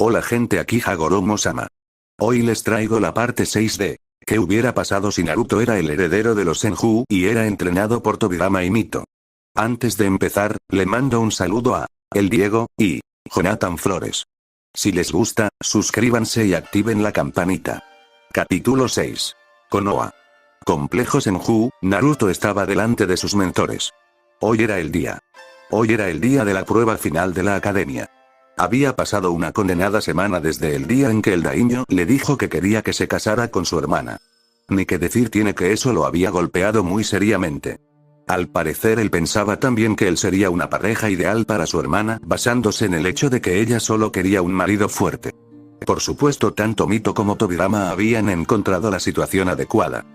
Hola gente, aquí Hagoromo-sama. Hoy les traigo la parte 6 de ¿qué hubiera pasado si Naruto era el heredero de los Senju y era entrenado por Tobirama y Mito? Antes de empezar, le mando un saludo a El Diego y Jonathan Flores. Si les gusta, suscríbanse y activen la campanita. Capítulo 6. Konoha. Complejo Senju, Naruto estaba delante de sus mentores. Hoy era el día. Hoy era el día de la prueba final de la academia. Había pasado una condenada semana desde el día en que el daimyo le dijo que quería que se casara con su hermana. Ni que decir tiene que eso lo había golpeado muy seriamente. Al parecer él pensaba también que él sería una pareja ideal para su hermana, basándose en el hecho de que ella solo quería un marido fuerte. Por supuesto, tanto Mito como Tobirama habían encontrado la situación adecuada.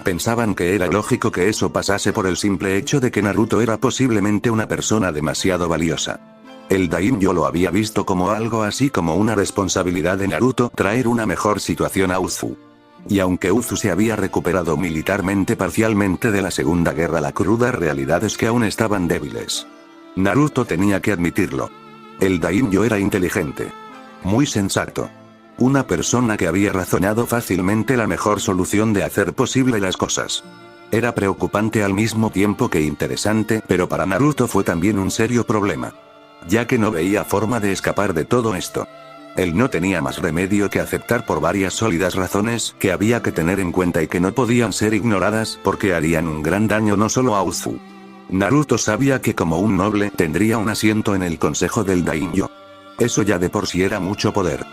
Pensaban que era lógico que eso pasase por el simple hecho de que Naruto era posiblemente una persona demasiado valiosa. El daimyo lo había visto como algo así como una responsabilidad de Naruto traer una mejor situación a Uzu. Y aunque Uzu se había recuperado militarmente parcialmente de la Segunda Guerra, la cruda realidad es que aún estaban débiles. Naruto tenía que admitirlo. El daimyo era inteligente. Muy sensato. Una persona que había razonado fácilmente la mejor solución de hacer posible las cosas. Era preocupante al mismo tiempo que interesante, pero para Naruto fue también un serio problema. Ya que no veía forma de escapar de todo esto. Él no tenía más remedio que aceptar por varias sólidas razones que había que tener en cuenta y que no podían ser ignoradas porque harían un gran daño no solo a Uzu. Naruto sabía que como un noble tendría un asiento en el consejo del daimyo. Eso ya de por sí era mucho poder.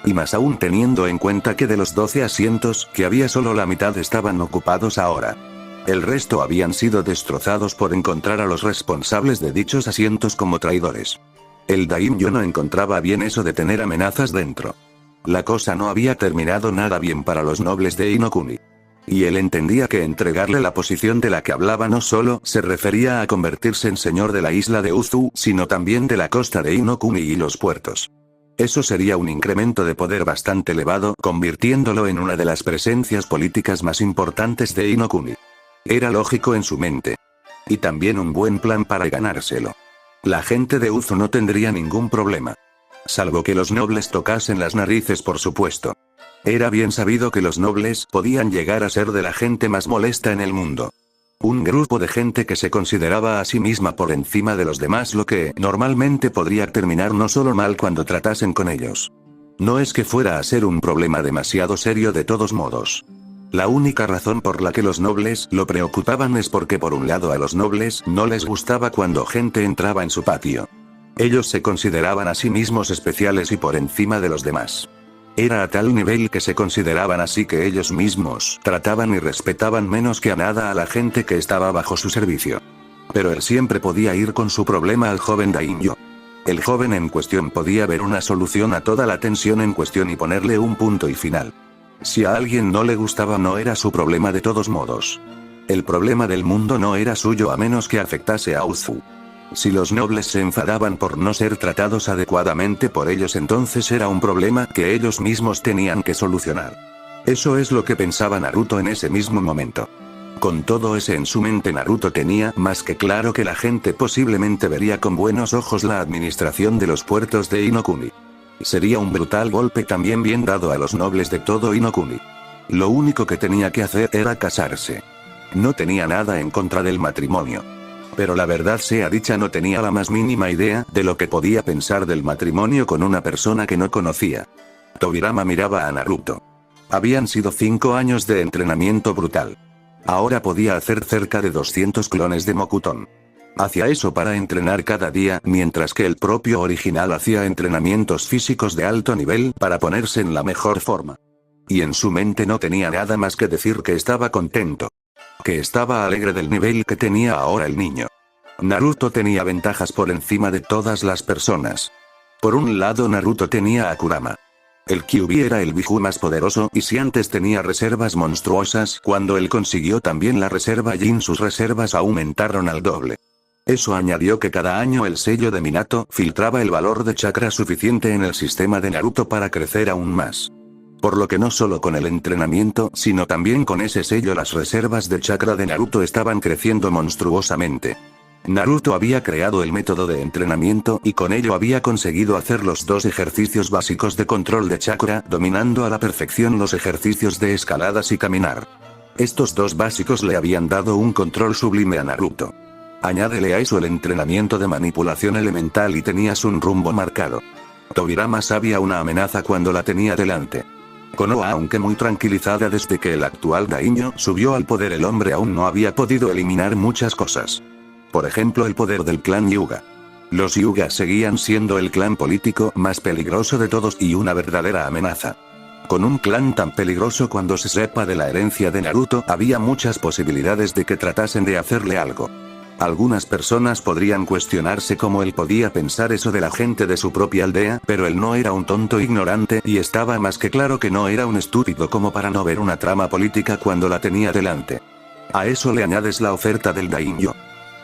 Y más aún teniendo en cuenta que de los 12 asientos que había solo la mitad estaban ocupados ahora. El resto habían sido destrozados por encontrar a los responsables de dichos asientos como traidores. El daimyo no encontraba bien eso de tener amenazas dentro. La cosa no había terminado nada bien para los nobles de Inokuni. Y él entendía que entregarle la posición de la que hablaba no solo se refería a convertirse en señor de la isla de Uzu, sino también de la costa de Inokuni y los puertos. Eso sería un incremento de poder bastante elevado, convirtiéndolo en una de las presencias políticas más importantes de Inokuni. Era lógico en su mente. Y también un buen plan para ganárselo. La gente de Uzu no tendría ningún problema. Salvo que los nobles tocasen las narices, por supuesto. Era bien sabido que los nobles podían llegar a ser de la gente más molesta en el mundo. Un grupo de gente que se consideraba a sí misma por encima de los demás, lo que normalmente podría terminar no solo mal cuando tratasen con ellos. No es que fuera a ser un problema demasiado serio de todos modos. La única razón por la que los nobles lo preocupaban es porque por un lado a los nobles no les gustaba cuando gente entraba en su patio. Ellos se consideraban a sí mismos especiales y por encima de los demás. Era a tal nivel que se consideraban así que ellos mismos trataban y respetaban menos que a nada a la gente que estaba bajo su servicio. Pero él siempre podía ir con su problema al joven daimyo. El joven en cuestión podía ver una solución a toda la tensión en cuestión y ponerle un punto y final. Si a alguien no le gustaba no era su problema de todos modos. El problema del mundo no era suyo a menos que afectase a Uzu. Si los nobles se enfadaban por no ser tratados adecuadamente por ellos, entonces era un problema que ellos mismos tenían que solucionar. Eso es lo que pensaba Naruto en ese mismo momento. Con todo ese en su mente, Naruto tenía más que claro que la gente posiblemente vería con buenos ojos la administración de los puertos de Inokuni. Sería un brutal golpe también bien dado a los nobles de todo Inokuni. Lo único que tenía que hacer era casarse. No tenía nada en contra del matrimonio. Pero la verdad sea dicha, no tenía la más mínima idea de lo que podía pensar del matrimonio con una persona que no conocía. Tobirama miraba a Naruto. Habían sido 5 años de entrenamiento brutal. Ahora podía hacer cerca de 200 clones de Mokuton. Hacía eso para entrenar cada día, mientras que el propio original hacía entrenamientos físicos de alto nivel para ponerse en la mejor forma. Y en su mente no tenía nada más que decir que estaba contento. Que estaba alegre del nivel que tenía ahora el niño. Naruto tenía ventajas por encima de todas las personas. Por un lado, Naruto tenía a Kurama. El Kyuubi era el Biju más poderoso, y si antes tenía reservas monstruosas, cuando él consiguió también la reserva Jin, sus reservas aumentaron al doble. Eso añadió que cada año el sello de Minato filtraba el valor de chakra suficiente en el sistema de Naruto para crecer aún más. Por lo que no solo con el entrenamiento, sino también con ese sello las reservas de chakra de Naruto estaban creciendo monstruosamente. Naruto había creado el método de entrenamiento y con ello había conseguido hacer los dos ejercicios básicos de control de chakra, dominando a la perfección los ejercicios de escaladas y caminar. Estos dos básicos le habían dado un control sublime a Naruto. Añádele a eso el entrenamiento de manipulación elemental y tenías un rumbo marcado. Tobirama sabía una amenaza cuando la tenía delante. Konoha, aunque muy tranquilizada desde que el actual daimyo subió al poder, el hombre aún no había podido eliminar muchas cosas. Por ejemplo, el poder del clan Hyuga. Los Hyuga seguían siendo el clan político más peligroso de todos y una verdadera amenaza. Con un clan tan peligroso, cuando se sepa de la herencia de Naruto, había muchas posibilidades de que tratasen de hacerle algo. Algunas personas podrían cuestionarse cómo él podía pensar eso de la gente de su propia aldea, pero él no era un tonto ignorante y estaba más que claro que no era un estúpido como para no ver una trama política cuando la tenía delante. A eso le añades la oferta del daimyo.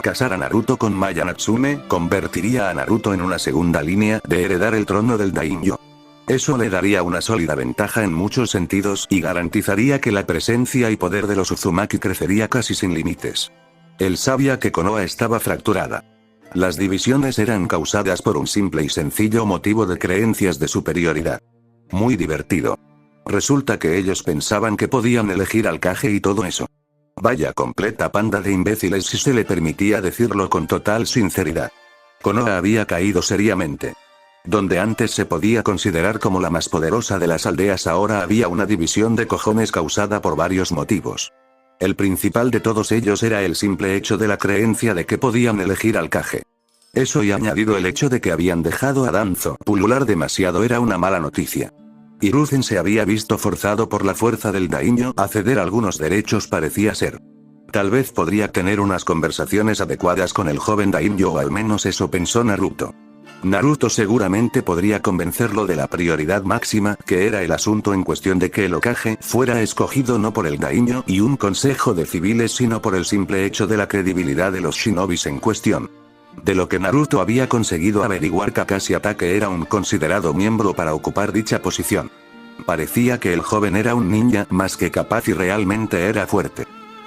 Casar a Naruto con Maya Natsume convertiría a Naruto en una segunda línea de heredar el trono del daimyo. Eso le daría una sólida ventaja en muchos sentidos y garantizaría que la presencia y poder de los Uzumaki crecería casi sin límites. Él sabía que Konoha estaba fracturada. Las divisiones eran causadas por un simple y sencillo motivo de creencias de superioridad. Muy divertido. Resulta que ellos pensaban que podían elegir al Kage y todo eso. Vaya completa panda de imbéciles, si se le permitía decirlo con total sinceridad. Konoha había caído seriamente. Donde antes se podía considerar como la más poderosa de las aldeas, ahora había una división de cojones causada por varios motivos. El principal de todos ellos era el simple hecho de la creencia de que podían elegir al Kage. Eso, y añadido el hecho de que habían dejado a Danzo pulular demasiado, era una mala noticia. Hiruzen se había visto forzado por la fuerza del daimyo a ceder algunos derechos, parecía ser. Tal vez podría tener unas conversaciones adecuadas con el joven daimyo, o al menos eso pensó Naruto. Naruto seguramente podría convencerlo de la prioridad máxima, que era el asunto en cuestión de que el Hokage fuera escogido no por el daimyo y un consejo de civiles, sino por el simple hecho de la credibilidad de los shinobis en cuestión. De lo que Naruto había conseguido averiguar, Kakashi Hatake era un considerado miembro para ocupar dicha posición. Parecía que el joven era un ninja más que capaz y realmente era fuerte.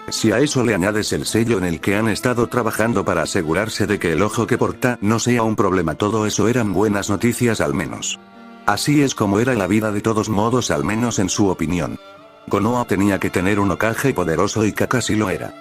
Si a eso le añades el sello en el que han estado trabajando para asegurarse de que el ojo que porta no sea un problema, todo eso eran buenas noticias al menos. Así es como era la vida de todos modos, al menos en su opinión. Konoha tenía que tener un Hokage poderoso y Kakashi lo era.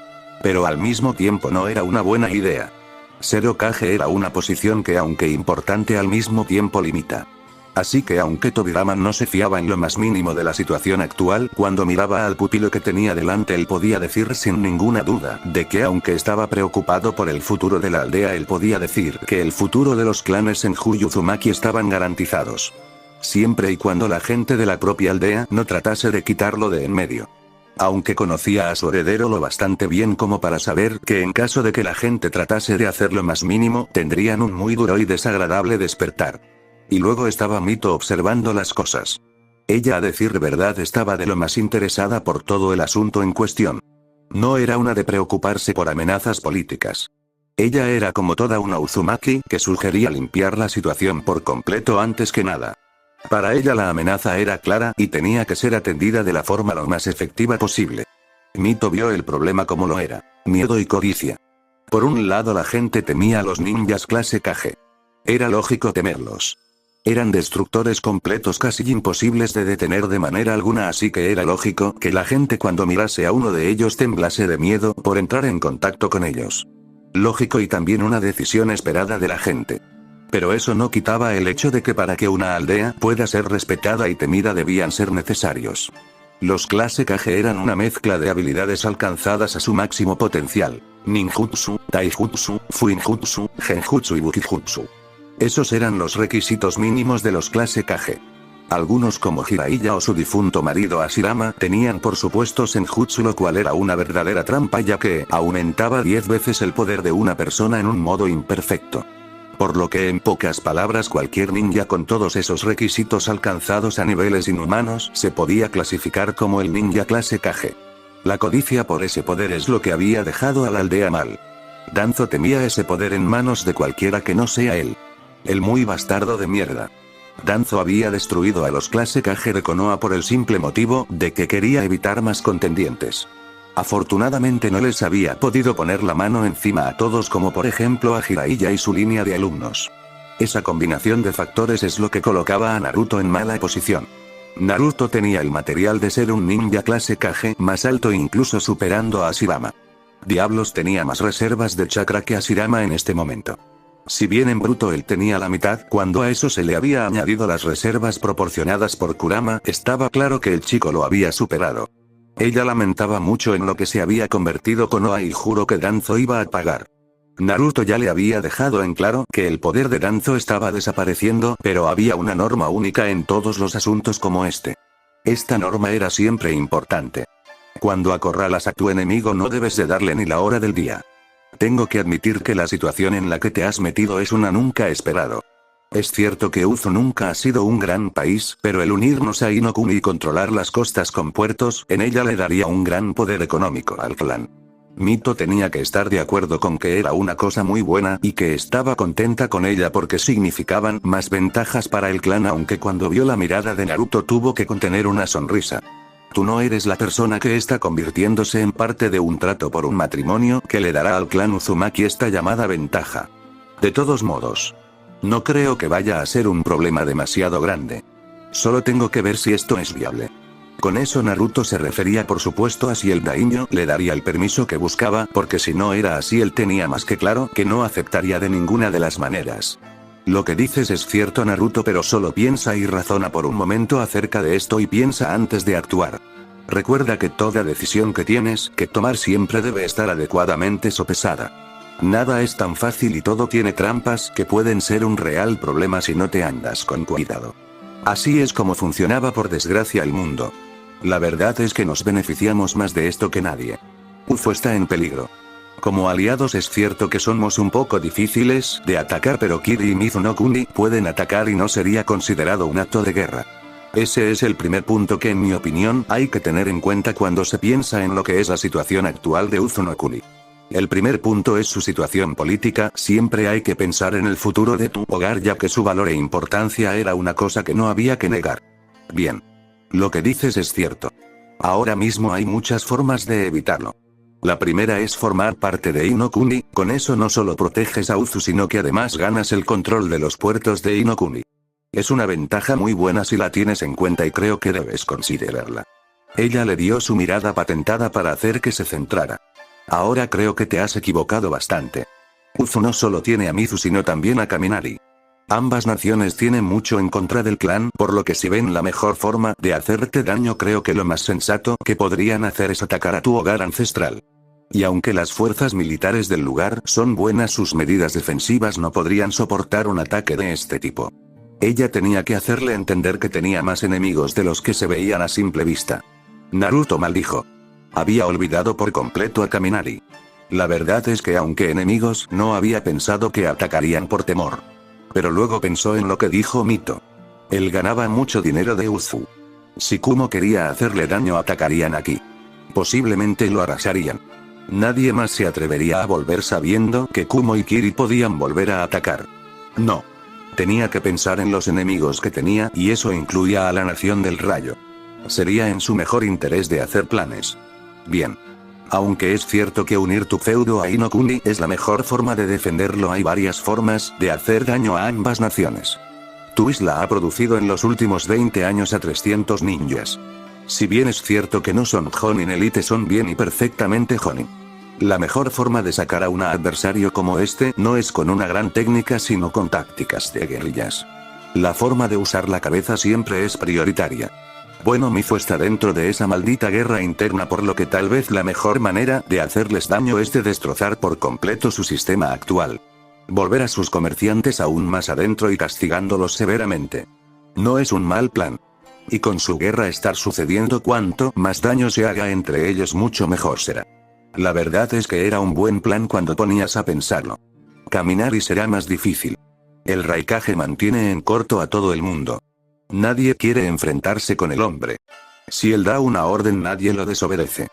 Pero al mismo tiempo no era una buena idea. Ser Hokage era una posición que, aunque importante, al mismo tiempo limita. Así que aunque Tobirama no se fiaba en lo más mínimo de la situación actual, cuando miraba al pupilo que tenía delante, él podía decir sin ninguna duda de que, aunque estaba preocupado por el futuro de la aldea, él podía decir que el futuro de los clanes Senju y Uzumaki estaban garantizados. Siempre y cuando la gente de la propia aldea no tratase de quitarlo de en medio. Aunque conocía a su heredero lo bastante bien como para saber que en caso de que la gente tratase de hacer lo más mínimo, tendrían un muy duro y desagradable despertar. Y luego estaba Mito observando las cosas. Ella, a decir verdad, estaba de lo más interesada por todo el asunto en cuestión. No era una de preocuparse por amenazas políticas. Ella era como toda una Uzumaki que sugería limpiar la situación por completo antes que nada. Para ella la amenaza era clara y tenía que ser atendida de la forma lo más efectiva posible. Mito vio el problema como lo era: miedo y codicia. Por un lado, la gente temía a los ninjas clase Kage. Era lógico temerlos. Eran destructores completos casi imposibles de detener de manera alguna, así que era lógico que la gente, cuando mirase a uno de ellos, temblase de miedo por entrar en contacto con ellos. Lógico y también una decisión esperada de la gente. Pero eso no quitaba el hecho de que para que una aldea pueda ser respetada y temida debían ser necesarios. Los clase Kage eran una mezcla de habilidades alcanzadas a su máximo potencial: ninjutsu, taijutsu, fuinjutsu, genjutsu y bukijutsu. Esos eran los requisitos mínimos de los clase Kage. Algunos, como Jiraiya o su difunto marido Hashirama, tenían por supuesto senjutsu, lo cual era una verdadera trampa, ya que aumentaba 10 veces el poder de una persona en un modo imperfecto. Por lo que, en pocas palabras, cualquier ninja con todos esos requisitos alcanzados a niveles inhumanos se podía clasificar como el ninja clase Kage. La codicia por ese poder es lo que había dejado a la aldea mal. Danzo temía ese poder en manos de cualquiera que no sea él. El muy bastardo de mierda. Danzo había destruido a los clase Kage de Konoha por el simple motivo de que quería evitar más contendientes. Afortunadamente no les había podido poner la mano encima a todos como por ejemplo a Jiraiya y su línea de alumnos. Esa combinación de factores es lo que colocaba a Naruto en mala posición. Naruto tenía el material de ser un ninja clase Kage más alto incluso superando a Ashirama. Diablos, tenía más reservas de chakra que Ashirama en este momento. Si bien en bruto él tenía la mitad, cuando a eso se le había añadido las reservas proporcionadas por Kurama, estaba claro que el chico lo había superado. Ella lamentaba mucho en lo que se había convertido Konoha y juró que Danzo iba a pagar. Naruto ya le había dejado en claro que el poder de Danzo estaba desapareciendo, pero había una norma única en todos los asuntos como este. Esta norma era siempre importante. Cuando acorralas a tu enemigo no debes de darle ni la hora del día. Tengo que admitir que la situación en la que te has metido es una nunca esperado. Es cierto que Uzu nunca ha sido un gran país, pero el unirnos a Inokuni y controlar las costas con puertos, en ella le daría un gran poder económico al clan. Mito tenía que estar de acuerdo con que era una cosa muy buena y que estaba contenta con ella porque significaban más ventajas para el clan, aunque cuando vio la mirada de Naruto tuvo que contener una sonrisa. Tú no eres la persona que está convirtiéndose en parte de un trato por un matrimonio que le dará al clan Uzumaki esta llamada ventaja. De todos modos, no creo que vaya a ser un problema demasiado grande. Solo tengo que ver si esto es viable. Con eso Naruto se refería por supuesto a si el daimyo le daría el permiso que buscaba, porque si no era así él tenía más que claro que no aceptaría de ninguna de las maneras. Lo que dices es cierto, Naruto, pero solo piensa y razona por un momento acerca de esto y piensa antes de actuar. Recuerda que toda decisión que tienes que tomar siempre debe estar adecuadamente sopesada. Nada es tan fácil y todo tiene trampas que pueden ser un real problema si no te andas con cuidado. Así es como funcionaba por desgracia el mundo. La verdad es que nos beneficiamos más de esto que nadie. Ufu está en peligro. Como aliados es cierto que somos un poco difíciles de atacar, pero Kiri y Mizunokuni pueden atacar y no sería considerado un acto de guerra. Ese es el primer punto que en mi opinión hay que tener en cuenta cuando se piensa en lo que es la situación actual de Uzunokuni. El primer punto es su situación política, siempre hay que pensar en el futuro de tu hogar ya que su valor e importancia era una cosa que no había que negar. Bien. Lo que dices es cierto. Ahora mismo hay muchas formas de evitarlo. La primera es formar parte de Inokuni, con eso no solo proteges a Uzu sino que además ganas el control de los puertos de Inokuni. Es una ventaja muy buena si la tienes en cuenta y creo que debes considerarla. Ella le dio su mirada patentada para hacer que se centrara. Ahora creo que te has equivocado bastante. Uzu no solo tiene a Mizu sino también a Kaminari. Ambas naciones tienen mucho en contra del clan, por lo que si ven la mejor forma de hacerte daño creo que lo más sensato que podrían hacer es atacar a tu hogar ancestral. Y aunque las fuerzas militares del lugar son buenas, sus medidas defensivas no podrían soportar un ataque de este tipo. Ella tenía que hacerle entender que tenía más enemigos de los que se veían a simple vista. Naruto maldijo. Había olvidado por completo a Kaminari. La verdad es que aunque enemigos, no había pensado que atacarían por temor. Pero luego pensó en lo que dijo Mito. Él ganaba mucho dinero de Uzu. Si Kumo quería hacerle daño atacarían aquí. Posiblemente lo arrasarían. Nadie más se atrevería a volver sabiendo que Kumo y Kiri podían volver a atacar. No. Tenía que pensar en los enemigos que tenía y eso incluía a la Nación del Rayo. Sería en su mejor interés de hacer planes. Bien. Aunque es cierto que unir tu feudo a Inokuni es la mejor forma de defenderlo, hay varias formas de hacer daño a ambas naciones. Tu isla ha producido en los últimos 20 años a 300 ninjas. Si bien es cierto que no son Jonin Elite, son bien y perfectamente Jonin. La mejor forma de sacar a un adversario como este no es con una gran técnica sino con tácticas de guerrillas. La forma de usar la cabeza siempre es prioritaria. Bueno, Mizu está dentro de esa maldita guerra interna, por lo que tal vez la mejor manera de hacerles daño es de destrozar por completo su sistema actual. Volver a sus comerciantes aún más adentro y castigándolos severamente. No es un mal plan. Y con su guerra estar sucediendo, cuanto más daño se haga entre ellos mucho mejor será. La verdad es que era un buen plan cuando ponías a pensarlo. Kaminari será más difícil. El Raikage mantiene en corto a todo el mundo. Nadie quiere enfrentarse con el hombre. Si él da una orden nadie lo desobedece.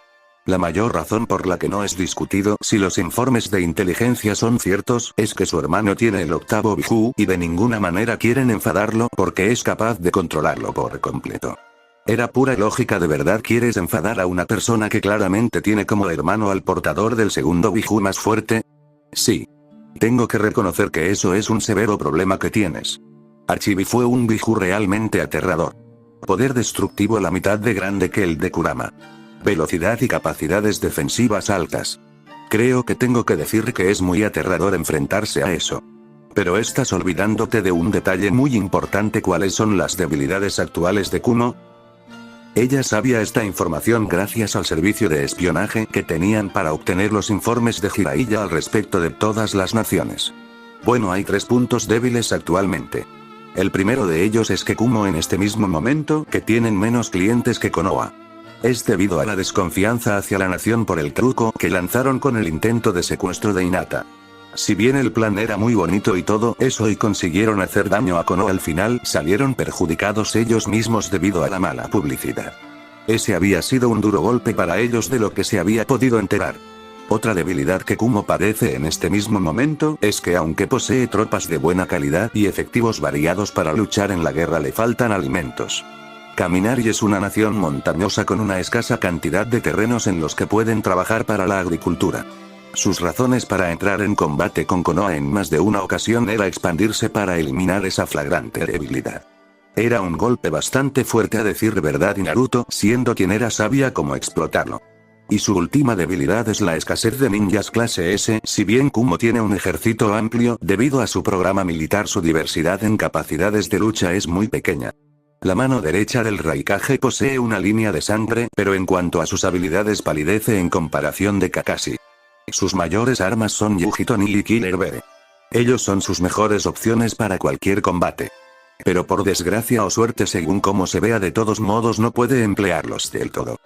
La mayor razón por la que no es discutido si los informes de inteligencia son ciertos es que su hermano tiene el octavo Biju y de ninguna manera quieren enfadarlo porque es capaz de controlarlo por completo. Era pura lógica. ¿De verdad quieres enfadar a una persona que claramente tiene como hermano al portador del segundo Biju más fuerte? Sí. Tengo que reconocer que eso es un severo problema que tienes. Archibi fue un Biju realmente aterrador. Poder destructivo la mitad de grande que el de Kurama. Velocidad y capacidades defensivas altas. Creo que tengo que decir que es muy aterrador enfrentarse a eso. Pero estás olvidándote de un detalle muy importante. ¿Cuáles son las debilidades actuales de Kumo? Ella sabía esta información gracias al servicio de espionaje que tenían para obtener los informes de Jiraiya al respecto de todas las naciones. Bueno, hay 3 puntos débiles actualmente. El primero de ellos es que Kumo en este mismo momento que tienen menos clientes que Konoha. Es debido a la desconfianza hacia la nación por el truco que lanzaron con el intento de secuestro de Hinata. Si bien el plan era muy bonito y todo eso y consiguieron hacer daño a Konoha, al final salieron perjudicados ellos mismos debido a la mala publicidad. Ese había sido un duro golpe para ellos de lo que se había podido enterar. Otra debilidad que Kumo padece en este mismo momento es que aunque posee tropas de buena calidad y efectivos variados para luchar en la guerra, le faltan alimentos. Caminar y es una nación montañosa con una escasa cantidad de terrenos en los que pueden trabajar para la agricultura. Sus razones para entrar en combate con Konoha en más de una ocasión era expandirse para eliminar esa flagrante debilidad. Era un golpe bastante fuerte a decir verdad, y Naruto, siendo quien era, sabía cómo explotarlo. Y su última debilidad es la escasez de ninjas clase S. Si bien Kumo tiene un ejército amplio, debido a su programa militar, su diversidad en capacidades de lucha es muy pequeña. La mano derecha del Raikage posee una línea de sangre, pero en cuanto a sus habilidades palidece en comparación de Kakashi. Sus mayores armas son Yujito Ni y Killer Bee. Ellos son sus mejores opciones para cualquier combate. Pero por desgracia o suerte, según cómo se vea, de todos modos no puede emplearlos del todo.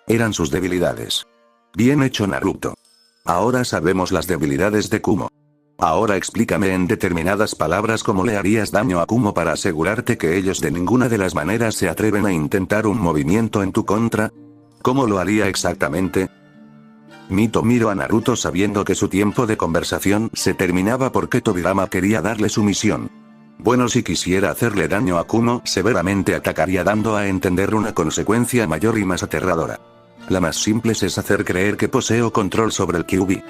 Eran sus debilidades. Bien hecho, Naruto. Ahora sabemos las debilidades de Kumo. Ahora explícame en determinadas palabras cómo le harías daño a Kumo para asegurarte que ellos de ninguna de las maneras se atreven a intentar un movimiento en tu contra. ¿Cómo lo haría exactamente? Mito miró a Naruto sabiendo que su tiempo de conversación se terminaba porque Tobirama quería darle su misión. Bueno, si quisiera hacerle daño a Kumo, severamente atacaría, dando a entender una consecuencia mayor y más aterradora. La más simple es hacer creer que poseo control sobre el Kyuubi.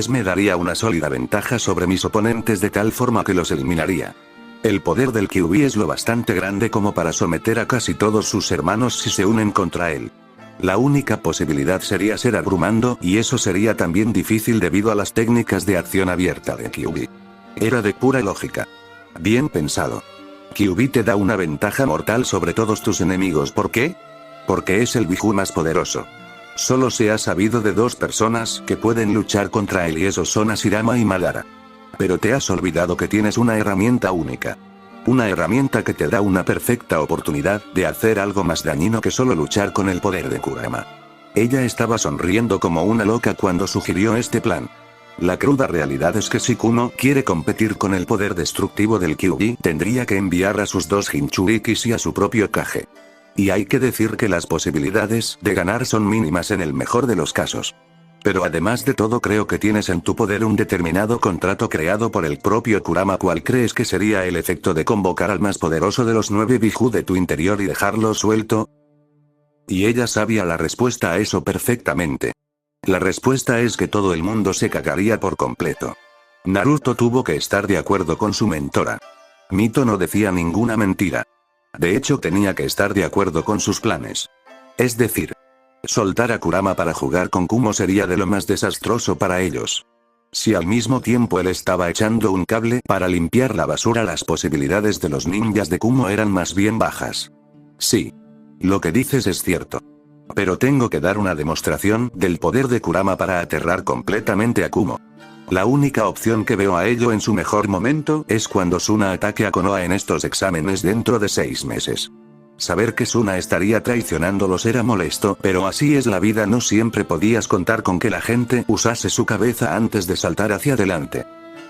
Me daría una sólida ventaja sobre mis oponentes de tal forma que los eliminaría. El poder del Kyuubi es lo bastante grande como para someter a casi todos sus hermanos si se unen contra él. La única posibilidad sería ser abrumando, y eso sería también difícil debido a las técnicas de acción abierta de Kyuubi. Era de pura lógica. Bien pensado. Kyuubi te da una ventaja mortal sobre todos tus enemigos. ¿Por qué? Porque es el Biju más poderoso. Solo se ha sabido de 2 personas que pueden luchar contra él, y esos son Hashirama y Madara. Pero te has olvidado que tienes una herramienta única. Una herramienta que te da una perfecta oportunidad de hacer algo más dañino que solo luchar con el poder de Kurama. Ella estaba sonriendo como una loca cuando sugirió este plan. La cruda realidad es que si Kumo quiere competir con el poder destructivo del Kyuubi, tendría que enviar a sus 2 Jinchurikis y a su propio Kage. Y hay que decir que las posibilidades de ganar son mínimas en el mejor de los casos. Pero además de todo, creo que tienes en tu poder un determinado contrato creado por el propio Kurama. ¿Cuál crees que sería el efecto de convocar al más poderoso de los 9 Biju de tu interior y dejarlo suelto? Y ella sabía la respuesta a eso perfectamente. La respuesta es que todo el mundo se cagaría por completo. Naruto tuvo que estar de acuerdo con su mentora. Mito no decía ninguna mentira. De hecho, tenía que estar de acuerdo con sus planes. Es decir, soltar a Kurama para jugar con Kumo sería de lo más desastroso para ellos. Si al mismo tiempo él estaba echando un cable para limpiar la basura, las posibilidades de los ninjas de Kumo eran más bien bajas. Sí. Lo que dices es cierto. Pero tengo que dar una demostración del poder de Kurama para aterrar completamente a Kumo. La única opción que veo a ello en su mejor momento es cuando Suna ataque a Konoha en estos exámenes dentro de 6 meses. Saber que Suna estaría traicionándolos era molesto, pero así es la vida. No siempre podías contar con que la gente usase su cabeza antes de saltar hacia adelante.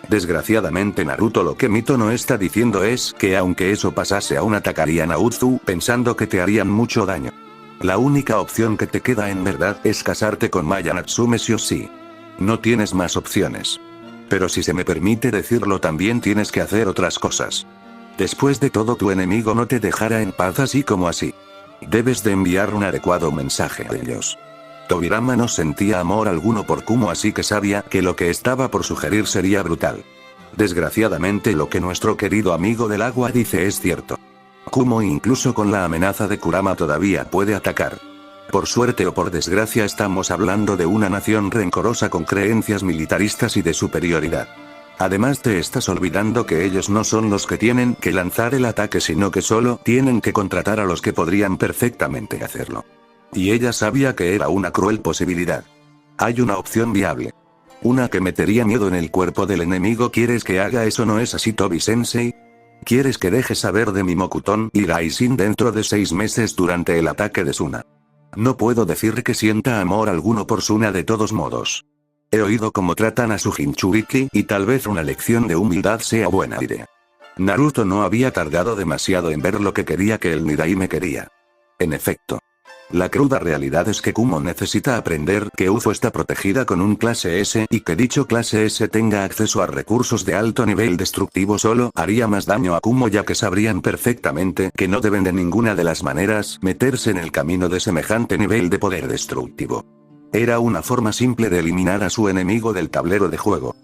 Desgraciadamente, Naruto, lo que Mito no está diciendo es que aunque eso pasase, aún atacarían a Uzu, pensando que te harían mucho daño. La única opción que te queda en verdad es casarte con Maya Natsume sí o sí. No tienes más opciones. Pero si se me permite decirlo, también tienes que hacer otras cosas. Después de todo, tu enemigo no te dejará en paz así como así. Debes de enviar un adecuado mensaje a ellos. Tobirama no sentía amor alguno por Kumo, así que sabía que lo que estaba por sugerir sería brutal. Desgraciadamente lo que nuestro querido amigo del agua dice es cierto. Kumo incluso con la amenaza de Kurama todavía puede atacar. Por suerte o por desgracia estamos hablando de una nación rencorosa con creencias militaristas y de superioridad. Además te estás olvidando que ellos no son los que tienen que lanzar el ataque, sino que solo tienen que contratar a los que podrían perfectamente hacerlo. Y ella sabía que era una cruel posibilidad. Hay una opción viable. Una que metería miedo en el cuerpo del enemigo. ¿Quieres que haga eso, no es así, Tobi-sensei? ¿Quieres que deje saber de mi Mokuton y Raisin dentro de 6 meses durante el ataque de Suna? No puedo decir que sienta amor alguno por Suna de todos modos. He oído cómo tratan a su Jinchuriki y tal vez una lección de humildad sea buena idea. Naruto no había tardado demasiado en ver lo que quería que el Niraime quería. En efecto. La cruda realidad es que Kumo necesita aprender que UFO está protegida con un clase S y que dicho clase S tenga acceso a recursos de alto nivel destructivo solo haría más daño a Kumo, ya que sabrían perfectamente que no deben de ninguna de las maneras meterse en el camino de semejante nivel de poder destructivo. Era una forma simple de eliminar a su enemigo del tablero de juego.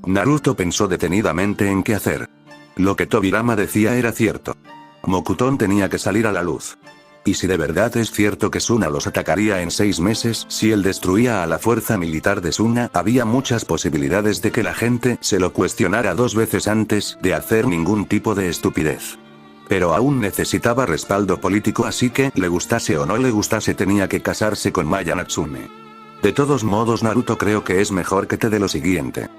Naruto pensó detenidamente en qué hacer. Lo que Tobirama decía era cierto. Mokuton tenía que salir a la luz. Y si de verdad es cierto que Suna los atacaría en 6 meses, si él destruía a la fuerza militar de Suna, había muchas posibilidades de que la gente se lo cuestionara 2 veces antes de hacer ningún tipo de estupidez. Pero aún necesitaba respaldo político, así que, le gustase o no le gustase, tenía que casarse con Maya Natsume. De todos modos, Naruto, creo que es mejor que te dé lo siguiente.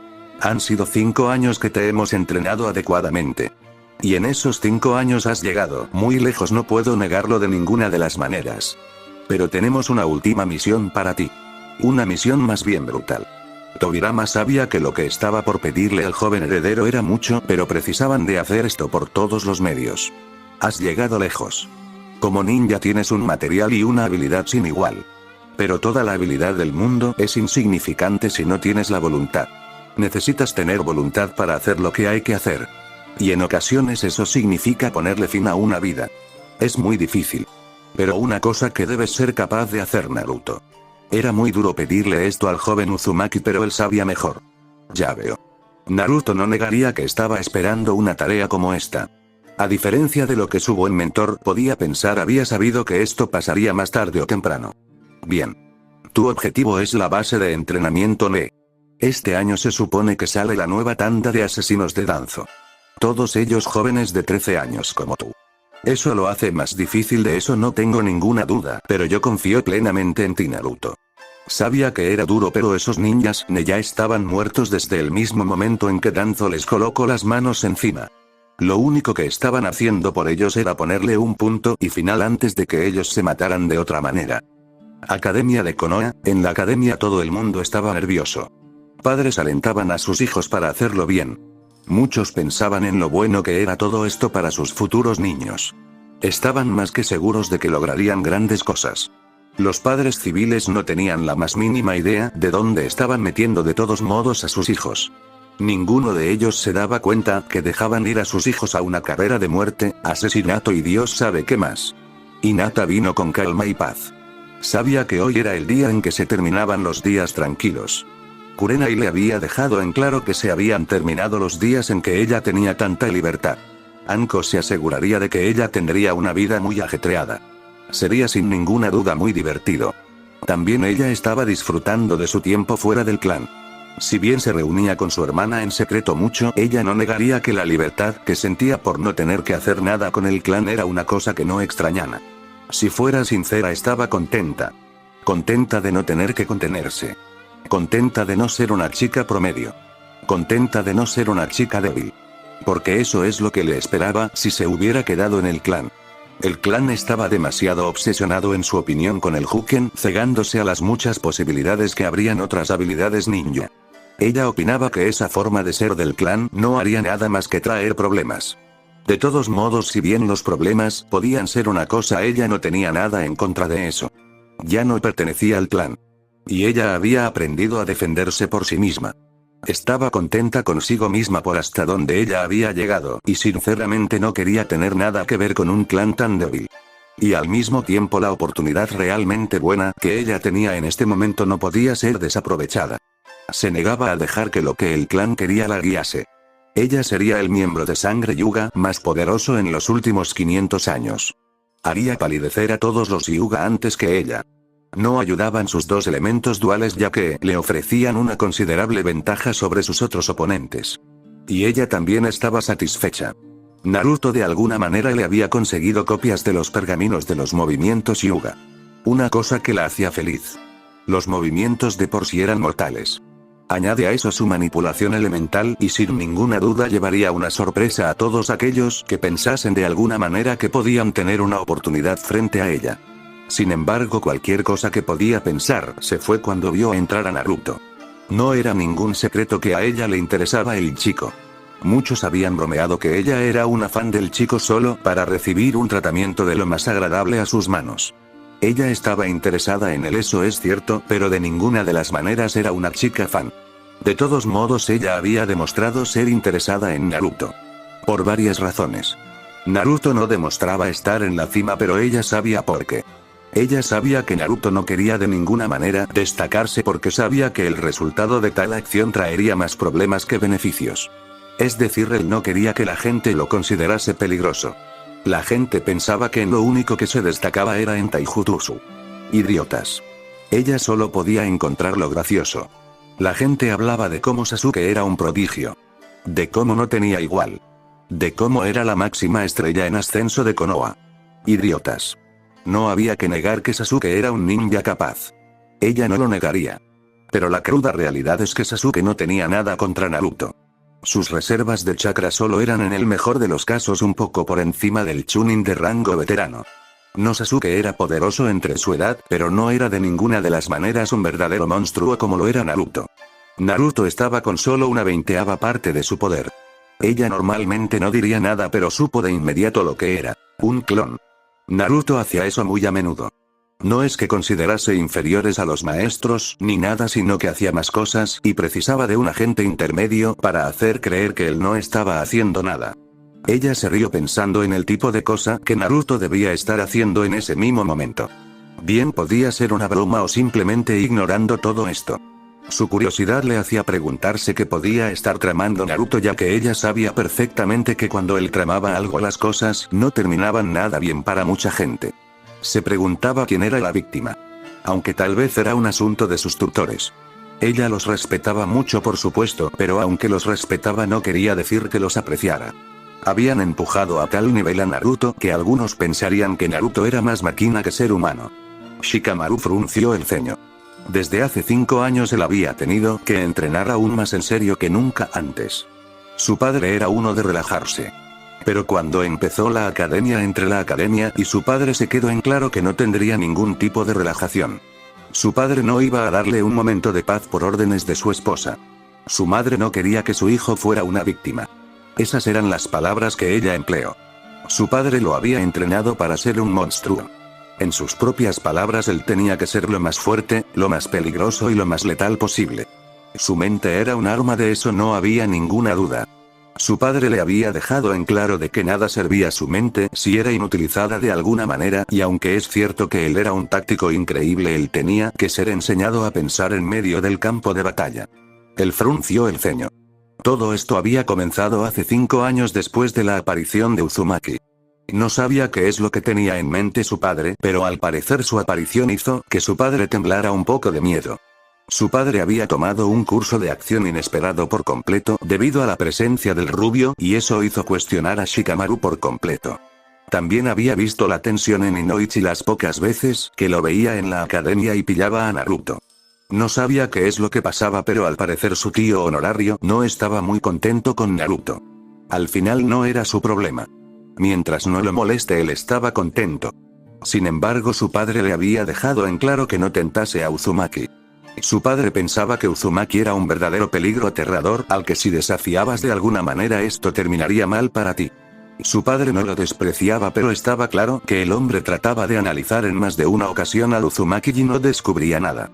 Han sido 5 años que te hemos entrenado adecuadamente. Y en esos 5 años has llegado muy lejos, no puedo negarlo de ninguna de las maneras. Pero tenemos una última misión para ti. Una misión más bien brutal. Tobirama sabía que lo que estaba por pedirle al joven heredero era mucho, pero precisaban de hacer esto por todos los medios. Has llegado lejos. Como ninja tienes un material y una habilidad sin igual. Pero toda la habilidad del mundo es insignificante si no tienes la voluntad. Necesitas tener voluntad para hacer lo que hay que hacer. Y en ocasiones eso significa ponerle fin a una vida. Es muy difícil. Pero una cosa que debes ser capaz de hacer, Naruto. Era muy duro pedirle esto al joven Uzumaki, pero él sabía mejor. Ya veo. Naruto no negaría que estaba esperando una tarea como esta. A diferencia de lo que su buen mentor podía pensar, había sabido que esto pasaría más tarde o temprano. Bien. Tu objetivo es la base de entrenamiento NE. Este año se supone que sale la nueva tanda de asesinos de Danzo. Todos ellos jóvenes de 13 años como tú. Eso lo hace más difícil, de eso no tengo ninguna duda, pero yo confío plenamente en ti, Naruto. Sabía que era duro, pero esos ninjas ya estaban muertos desde el mismo momento en que Danzo les colocó las manos encima. Lo único que estaban haciendo por ellos era ponerle un punto y final antes de que ellos se mataran de otra manera. Academia de Konoha. En la academia todo el mundo estaba nervioso. Padres alentaban a sus hijos para hacerlo bien. Muchos pensaban en lo bueno que era todo esto para sus futuros niños. Estaban más que seguros de que lograrían grandes cosas. Los padres civiles no tenían la más mínima idea de dónde estaban metiendo de todos modos a sus hijos. Ninguno de ellos se daba cuenta que dejaban ir a sus hijos a una carrera de muerte, asesinato y Dios sabe qué más. Hinata vino con calma y paz. Sabía que hoy era el día en que se terminaban los días tranquilos. Kurenai le había dejado en claro que se habían terminado los días en que ella tenía tanta libertad. Anko se aseguraría de que ella tendría una vida muy ajetreada. Sería sin ninguna duda muy divertido. También ella estaba disfrutando de su tiempo fuera del clan. Si bien se reunía con su hermana en secreto mucho, ella no negaría que la libertad que sentía por no tener que hacer nada con el clan era una cosa que no extrañaba. Si fuera sincera, estaba contenta. Contenta de no tener que contenerse. Contenta de no ser una chica promedio. Contenta de no ser una chica débil. Porque eso es lo que le esperaba si se hubiera quedado en el clan. El clan estaba demasiado obsesionado en su opinión con el Huken, cegándose a las muchas posibilidades que habrían otras habilidades ninja. Ella opinaba que esa forma de ser del clan no haría nada más que traer problemas. De todos modos, si bien los problemas podían ser una cosa, ella no tenía nada en contra de eso. Ya no pertenecía al clan. Y ella había aprendido a defenderse por sí misma. Estaba contenta consigo misma por hasta donde ella había llegado, y sinceramente no quería tener nada que ver con un clan tan débil. Y al mismo tiempo la oportunidad realmente buena que ella tenía en este momento no podía ser desaprovechada. Se negaba a dejar que lo que el clan quería la guiase. Ella sería el miembro de sangre Hyuga más poderoso en los últimos 500 años. Haría palidecer a todos los Hyuga antes que ella. No ayudaban sus dos elementos duales ya que le ofrecían una considerable ventaja sobre sus otros oponentes. Y ella también estaba satisfecha. Naruto de alguna manera le había conseguido copias de los pergaminos de los movimientos Hyuga. Una cosa que la hacía feliz. Los movimientos de por sí eran mortales. Añade a eso su manipulación elemental y sin ninguna duda llevaría una sorpresa a todos aquellos que pensasen de alguna manera que podían tener una oportunidad frente a ella. Sin embargo, cualquier cosa que podía pensar se fue cuando vio entrar a Naruto. No era ningún secreto que a ella le interesaba el chico. Muchos habían bromeado que ella era una fan del chico solo para recibir un tratamiento de lo más agradable a sus manos. Ella estaba interesada en él, eso es cierto, pero de ninguna de las maneras era una chica fan. De todos modos, ella había demostrado ser interesada en Naruto. Por varias razones. Naruto no demostraba estar en la cima, pero ella sabía por qué. Ella sabía que Naruto no quería de ninguna manera destacarse porque sabía que el resultado de tal acción traería más problemas que beneficios. Es decir, él no quería que la gente lo considerase peligroso. La gente pensaba que en lo único que se destacaba era en Taijutsu. Idiotas. Ella solo podía encontrar lo gracioso. La gente hablaba de cómo Sasuke era un prodigio. De cómo no tenía igual. De cómo era la máxima estrella en ascenso de Konoha. Idiotas. No había que negar que Sasuke era un ninja capaz. Ella no lo negaría. Pero la cruda realidad es que Sasuke no tenía nada contra Naruto. Sus reservas de chakra solo eran en el mejor de los casos un poco por encima del Chunin de rango veterano. No, Sasuke era poderoso entre su edad, pero no era de ninguna de las maneras un verdadero monstruo como lo era Naruto. Naruto estaba con solo una 20ª parte de su poder. Ella normalmente no diría nada, pero supo de inmediato lo que era, un clon. Naruto hacía eso muy a menudo. No es que considerase inferiores a los maestros ni nada, sino que hacía más cosas y precisaba de un agente intermedio para hacer creer que él no estaba haciendo nada. Ella se rió pensando en el tipo de cosa que Naruto debía estar haciendo en ese mismo momento. Bien podía ser una broma o simplemente ignorando todo esto. Su curiosidad le hacía preguntarse qué podía estar tramando Naruto, ya que ella sabía perfectamente que cuando él tramaba algo las cosas no terminaban nada bien para mucha gente. Se preguntaba quién era la víctima. Aunque tal vez era un asunto de sus tutores. Ella los respetaba mucho, por supuesto, pero aunque los respetaba no quería decir que los apreciara. Habían empujado a tal nivel a Naruto que algunos pensarían que Naruto era más máquina que ser humano. Shikamaru frunció el ceño. Desde hace 5 años él había tenido que entrenar aún más en serio que nunca antes. Su padre era uno de relajarse. Pero cuando empezó la academia, entre la academia y su padre se quedó en claro que no tendría ningún tipo de relajación. Su padre no iba a darle un momento de paz por órdenes de su esposa. Su madre no quería que su hijo fuera una víctima. Esas eran las palabras que ella empleó. Su padre lo había entrenado para ser un monstruo. En sus propias palabras, él tenía que ser lo más fuerte, lo más peligroso y lo más letal posible. Su mente era un arma, de eso no había ninguna duda. Su padre le había dejado en claro de que nada servía su mente si era inutilizada de alguna manera, y aunque es cierto que él era un táctico increíble, él tenía que ser enseñado a pensar en medio del campo de batalla. Él frunció el ceño. Todo esto había comenzado hace 5 años después de la aparición de Uzumaki. No sabía qué es lo que tenía en mente su padre, pero al parecer su aparición hizo que su padre temblara un poco de miedo. Su padre había tomado un curso de acción inesperado por completo debido a la presencia del rubio, y eso hizo cuestionar a Shikamaru por completo. También había visto la tensión en Inoichi las pocas veces que lo veía en la academia y pillaba a Naruto. No sabía qué es lo que pasaba, pero al parecer su tío honorario no estaba muy contento con Naruto. Al final no era su problema. Mientras no lo moleste, él estaba contento. Sin embargo, su padre le había dejado en claro que no tentase a Uzumaki. Su padre pensaba que Uzumaki era un verdadero peligro aterrador, al que si desafiabas de alguna manera esto terminaría mal para ti. Su padre no lo despreciaba, pero estaba claro que el hombre trataba de analizar en más de una ocasión al Uzumaki y no descubría nada.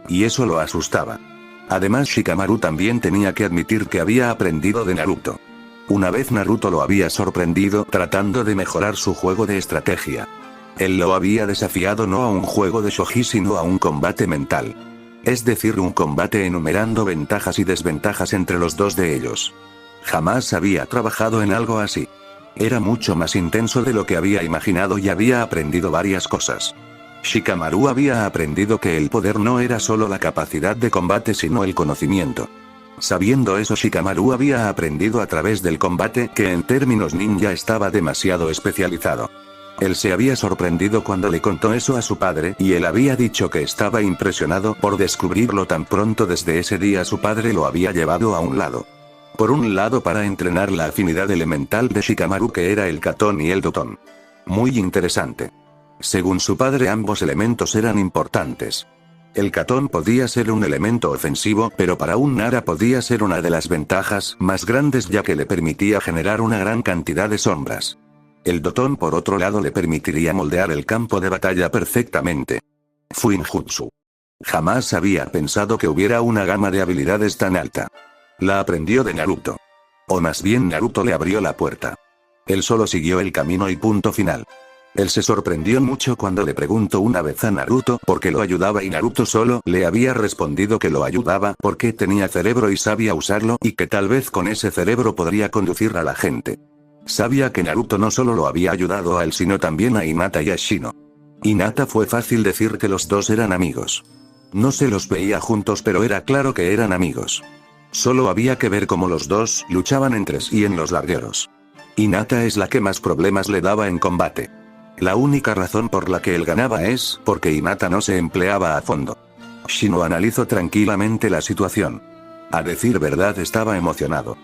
Y eso lo asustaba. Además, Shikamaru también tenía que admitir que había aprendido de Naruto. Una vez Naruto lo había sorprendido tratando de mejorar su juego de estrategia. Él lo había desafiado no a un juego de shogi sino a un combate mental. Es decir, un combate enumerando ventajas y desventajas entre los dos de ellos. Jamás había trabajado en algo así. Era mucho más intenso de lo que había imaginado y había aprendido varias cosas. Shikamaru había aprendido que el poder no era solo la capacidad de combate sino el conocimiento. Sabiendo eso, Shikamaru había aprendido a través del combate que en términos ninja estaba demasiado especializado. Él se había sorprendido cuando le contó eso a su padre y él había dicho que estaba impresionado por descubrirlo tan pronto. Desde ese día su padre lo había llevado a un lado. Por un lado para entrenar la afinidad elemental de Shikamaru que era el Katon y el Doton. Muy interesante. Según su padre ambos elementos eran importantes. El Katon podía ser un elemento ofensivo pero para un Nara podía ser una de las ventajas más grandes ya que le permitía generar una gran cantidad de sombras. El Doton por otro lado le permitiría moldear el campo de batalla perfectamente. Fuinjutsu. Jamás había pensado que hubiera una gama de habilidades tan alta. La aprendió de Naruto. O más bien Naruto le abrió la puerta. Él solo siguió el camino y punto final. Él se sorprendió mucho cuando le preguntó una vez a Naruto por qué lo ayudaba y Naruto solo le había respondido que lo ayudaba porque tenía cerebro y sabía usarlo y que tal vez con ese cerebro podría conducir a la gente. Sabía que Naruto no solo lo había ayudado a él sino también a Hinata y a Shino. Hinata fue fácil decir que los dos eran amigos. No se los veía juntos pero era claro que eran amigos. Solo había que ver cómo los dos luchaban entre sí y en los largueros. Hinata es la que más problemas le daba en combate. La única razón por la que él ganaba es porque Hinata no se empleaba a fondo. Shino analizó tranquilamente la situación. A decir verdad estaba emocionado.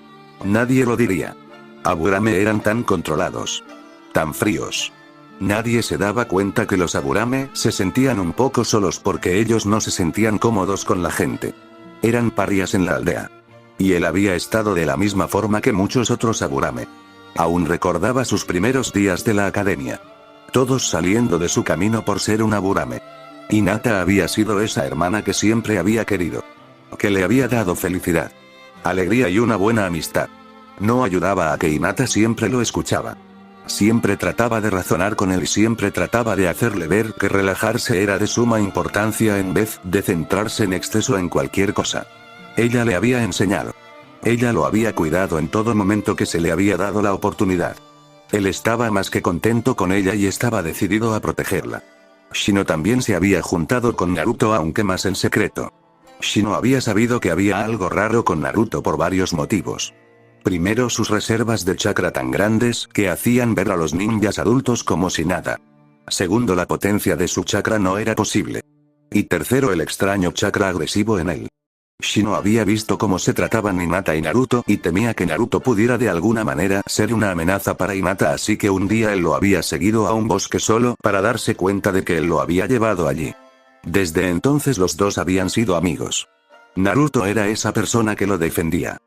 Nadie lo diría. Aburame eran tan controlados. Tan fríos. Nadie se daba cuenta que los Aburame se sentían un poco solos porque ellos no se sentían cómodos con la gente. Eran parias en la aldea. Y él había estado de la misma forma que muchos otros Aburame. Aún recordaba sus primeros días de la academia. Todos saliendo de su camino por ser un Aburame. Hinata había sido esa hermana que siempre había querido. Que le había dado felicidad. Alegría y una buena amistad. No ayudaba a que Hinata siempre lo escuchaba. Siempre trataba de razonar con él y siempre trataba de hacerle ver que relajarse era de suma importancia en vez de centrarse en exceso en cualquier cosa. Ella le había enseñado. Ella lo había cuidado en todo momento que se le había dado la oportunidad. Él estaba más que contento con ella y estaba decidido a protegerla. Shino también se había juntado con Naruto aunque más en secreto. Shino había sabido que había algo raro con Naruto por varios motivos. Primero sus reservas de chakra tan grandes que hacían ver a los ninjas adultos como si nada. Segundo, la potencia de su chakra no era posible. Y tercero, el extraño chakra agresivo en él. Shino había visto cómo se trataban Hinata y Naruto y temía que Naruto pudiera de alguna manera ser una amenaza para Hinata, así que un día él lo había seguido a un bosque solo para darse cuenta de que él lo había llevado allí. Desde entonces los dos habían sido amigos. Naruto era esa persona que lo defendía.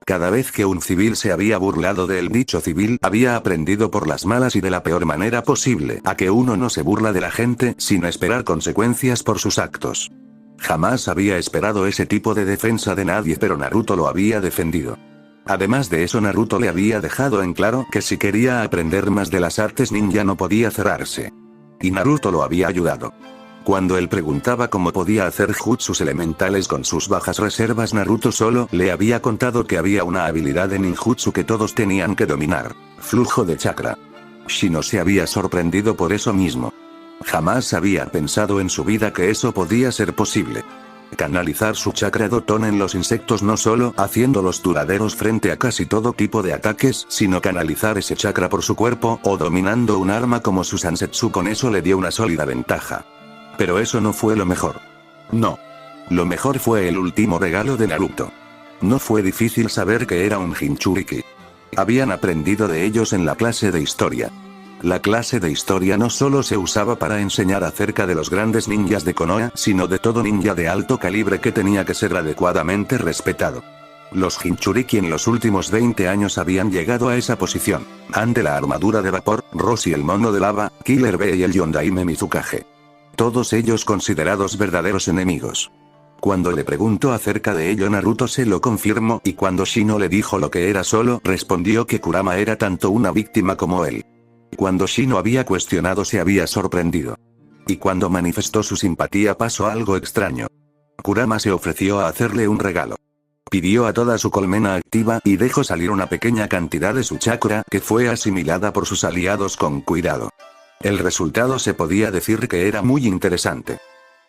Cada vez que un civil se había burlado del dicho civil había aprendido por las malas y de la peor manera posible a que uno no se burla de la gente sin esperar consecuencias por sus actos. Jamás había esperado ese tipo de defensa de nadie pero Naruto lo había defendido. Además de eso Naruto le había dejado en claro que si quería aprender más de las artes ninja no podía cerrarse. Y Naruto lo había ayudado. Cuando él preguntaba cómo podía hacer jutsus elementales con sus bajas reservas, Naruto solo le había contado que había una habilidad de ninjutsu que todos tenían que dominar: flujo de chakra. Shino se había sorprendido por eso mismo. Jamás había pensado en su vida que eso podía ser posible. Canalizar su chakra Doton en los insectos, no solo haciéndolos duraderos frente a casi todo tipo de ataques, sino canalizar ese chakra por su cuerpo o dominando un arma como su Sansetsu. Con eso le dio una sólida ventaja. Pero eso no fue lo mejor. No. Lo mejor fue el último regalo de Naruto. No fue difícil saber que era un Jinchuriki. Habían aprendido de ellos en la clase de historia. La clase de historia no solo se usaba para enseñar acerca de los grandes ninjas de Konoha, sino de todo ninja de alto calibre que tenía que ser adecuadamente respetado. Los Jinchuriki en los últimos 20 años habían llegado a esa posición. Han de la armadura de vapor, Roshi el mono de lava, Killer Bee y el Yondaime Mizukage. Todos ellos considerados verdaderos enemigos. Cuando le preguntó acerca de ello, Naruto se lo confirmó, y cuando Shino le dijo lo que era, solo respondió que Kurama era tanto una víctima como él. Cuando Shino había cuestionado se había sorprendido. Y cuando manifestó su simpatía pasó algo extraño. Kurama se ofreció a hacerle un regalo. Pidió a toda su colmena activa y dejó salir una pequeña cantidad de su chakra que fue asimilada por sus aliados con cuidado. El resultado se podía decir que era muy interesante.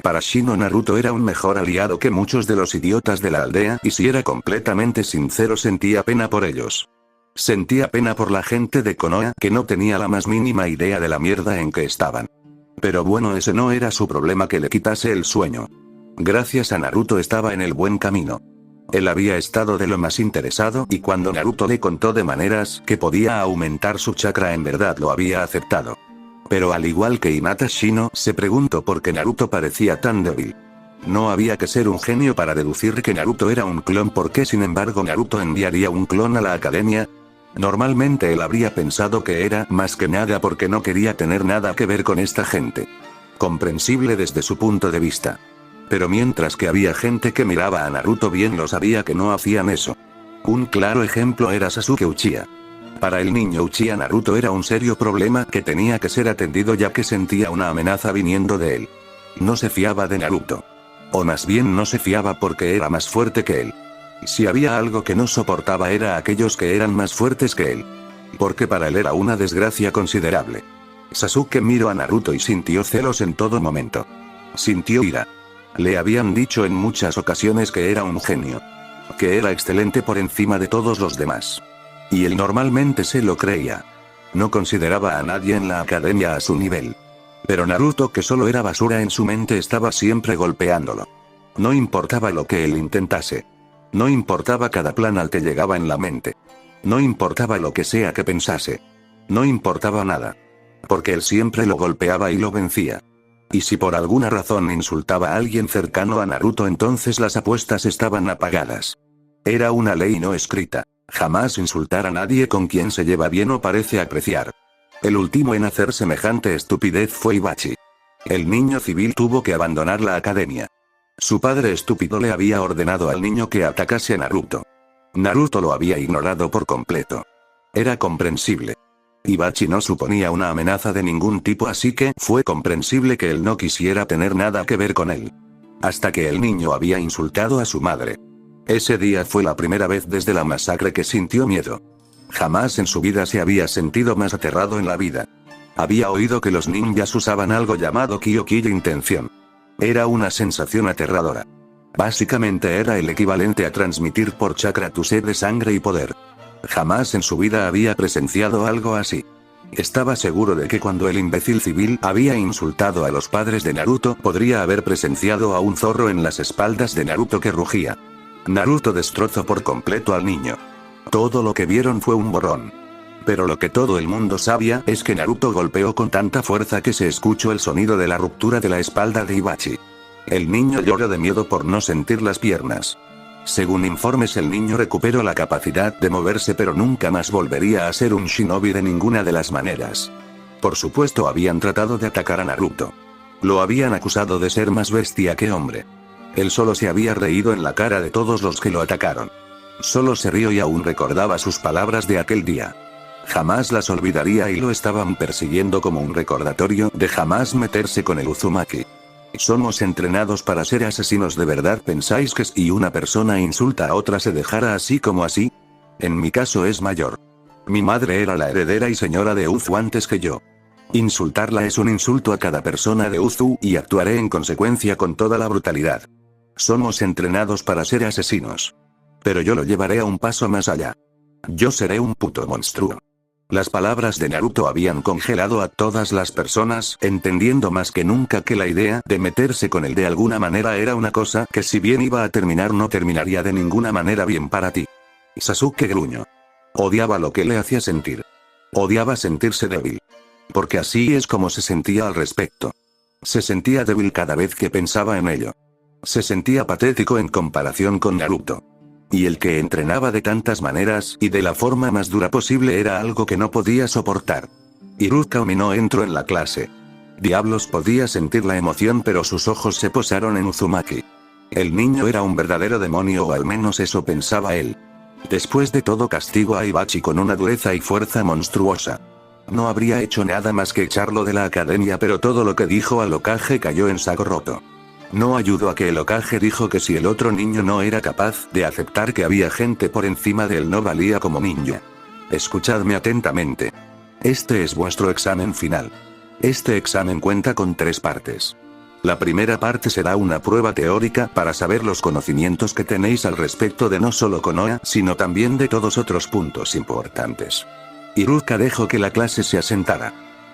Para Shino, Naruto era un mejor aliado que muchos de los idiotas de la aldea, y si era completamente sincero sentía pena por ellos. Sentía pena por la gente de Konoha que no tenía la más mínima idea de la mierda en que estaban. Pero bueno, ese no era su problema que le quitase el sueño. Gracias a Naruto estaba en el buen camino. Él había estado de lo más interesado y cuando Naruto le contó de maneras que podía aumentar su chakra en verdad lo había aceptado. Pero al igual que Hinata, Shino se preguntó por qué Naruto parecía tan débil. No había que ser un genio para deducir que Naruto era un clon. ¿Por qué sin embargo Naruto enviaría un clon a la academia? Normalmente él habría pensado que era más que nada porque no quería tener nada que ver con esta gente. Comprensible desde su punto de vista. Pero mientras que había gente que miraba a Naruto bien lo sabía que no hacían eso. Un claro ejemplo era Sasuke Uchiha. Para el niño Uchiha Naruto era un serio problema que tenía que ser atendido ya que sentía una amenaza viniendo de él. No se fiaba de Naruto. O más bien no se fiaba porque era más fuerte que él. Si había algo que no soportaba era aquellos que eran más fuertes que él. Porque para él era una desgracia considerable. Sasuke miró a Naruto y sintió celos en todo momento. Sintió ira. Le habían dicho en muchas ocasiones que era un genio. Que era excelente por encima de todos los demás. Y él normalmente se lo creía. No consideraba a nadie en la academia a su nivel. Pero Naruto, que solo era basura en su mente, estaba siempre golpeándolo. No importaba lo que él intentase. No importaba cada plan al que llegaba en la mente. No importaba lo que sea que pensase. No importaba nada. Porque él siempre lo golpeaba y lo vencía. Y si por alguna razón insultaba a alguien cercano a Naruto, entonces las apuestas estaban apagadas. Era una ley no escrita. Jamás insultar a nadie con quien se lleva bien o parece apreciar. El último en hacer semejante estupidez fue Itachi. El niño civil tuvo que abandonar la academia. Su padre estúpido le había ordenado al niño que atacase a Naruto. Naruto lo había ignorado por completo. Era comprensible. Itachi no suponía una amenaza de ningún tipo, así que fue comprensible que él no quisiera tener nada que ver con él. Hasta que el niño había insultado a su madre. Ese día fue la primera vez desde la masacre que sintió miedo. Jamás en su vida se había sentido más aterrado en la vida. Había oído que los ninjas usaban algo llamado Kyoki intención. Era una sensación aterradora. Básicamente era el equivalente a transmitir por chakra tu sed de sangre y poder. Jamás en su vida había presenciado algo así. Estaba seguro de que cuando el imbécil civil había insultado a los padres de Naruto podría haber presenciado a un zorro en las espaldas de Naruto que rugía. Naruto destrozó por completo al niño. Todo lo que vieron fue un borrón. Pero lo que todo el mundo sabía es que Naruto golpeó con tanta fuerza que se escuchó el sonido de la ruptura de la espalda de Itachi. El niño lloró de miedo por no sentir las piernas. Según informes, el niño recuperó la capacidad de moverse, pero nunca más volvería a ser un shinobi de ninguna de las maneras. Por supuesto, habían tratado de atacar a Naruto. Lo habían acusado de ser más bestia que hombre. Él solo se había reído en la cara de todos los que lo atacaron. Solo se rió y aún recordaba sus palabras de aquel día. Jamás las olvidaría y lo estaban persiguiendo como un recordatorio de jamás meterse con el Uzumaki. Somos entrenados para ser asesinos. ¿De verdad pensáis que si una persona insulta a otra se dejará así como así? En mi caso es mayor. Mi madre era la heredera y señora de Uzu antes que yo. Insultarla es un insulto a cada persona de Uzu y actuaré en consecuencia con toda la brutalidad. Somos entrenados para ser asesinos. Pero yo lo llevaré a un paso más allá. Yo seré un puto monstruo. Las palabras de Naruto habían congelado a todas las personas, entendiendo más que nunca que la idea de meterse con él de alguna manera era una cosa que, si bien iba a terminar, no terminaría de ninguna manera bien para ti. Sasuke gruñó. Odiaba lo que le hacía sentir. Odiaba sentirse débil. Porque así es como se sentía al respecto. Se sentía débil cada vez que pensaba en ello. Se sentía patético en comparación con Naruto. Y el que entrenaba de tantas maneras y de la forma más dura posible era algo que no podía soportar. Iruka Umino entró en la clase. Diablos, podía sentir la emoción, pero sus ojos se posaron en Uzumaki. El niño era un verdadero demonio, o al menos eso pensaba él. Después de todo, castigó a Itachi con una dureza y fuerza monstruosa. no habría hecho nada más que echarlo de la academia, pero todo lo que dijo al Hokage cayó en saco roto. No ayudó a que el Hokage dijo que si el otro niño no era capaz de aceptar que había gente por encima de él, no valía como ninja. Escuchadme atentamente. Este es vuestro examen final. Este examen cuenta con 3 partes. La primera parte será una prueba teórica para saber los conocimientos que tenéis al respecto de no solo Konoha, sino también de todos otros puntos importantes. Iruka dejó que la clase se asentara.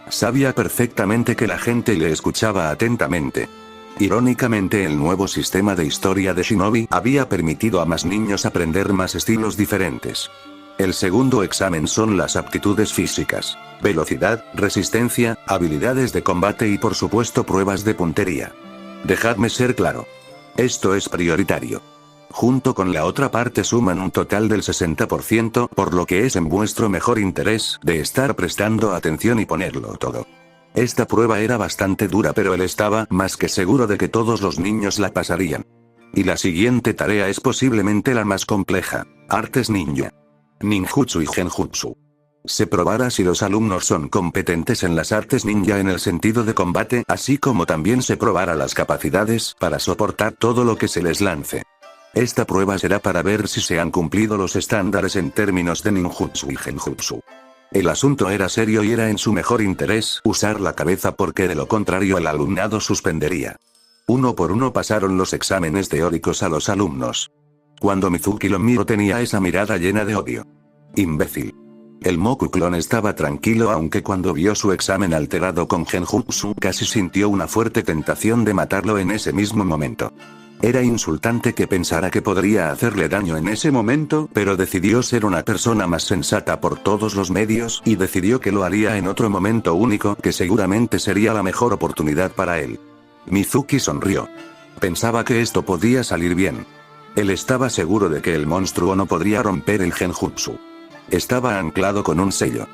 Sabía perfectamente que la gente le escuchaba atentamente. Irónicamente, el nuevo sistema de historia de Shinobi había permitido a más niños aprender más estilos diferentes. El segundo examen son las aptitudes físicas, velocidad, resistencia, habilidades de combate y por supuesto pruebas de puntería. Dejadme ser claro. Esto es prioritario. Junto con la otra parte suman un total del 60%, por lo que es en vuestro mejor interés de estar prestando atención y ponerlo todo. Esta prueba era bastante dura, pero él estaba más que seguro de que todos los niños la pasarían. Y la siguiente tarea es posiblemente la más compleja: artes ninja. Ninjutsu y genjutsu. Se probará si los alumnos son competentes en las artes ninja en el sentido de combate, así como también se probará las capacidades para soportar todo lo que se les lance. Esta prueba será para ver si se han cumplido los estándares en términos de ninjutsu y genjutsu. El asunto era serio y era en su mejor interés usar la cabeza, porque de lo contrario el alumnado suspendería. Uno por uno pasaron los exámenes teóricos a los alumnos. Cuando Mizuki lo miró tenía esa mirada llena de odio. Imbécil. El Moku-clon estaba tranquilo, aunque cuando vio su examen alterado con genjutsu casi sintió una fuerte tentación de matarlo en ese mismo momento. Era insultante que pensara que podría hacerle daño en ese momento, pero decidió ser una persona más sensata por todos los medios y decidió que lo haría en otro momento único, que seguramente sería la mejor oportunidad para él. Mizuki sonrió. Pensaba que esto podía salir bien. Él estaba seguro de que el monstruo no podría romper el genjutsu. Estaba anclado con un sello.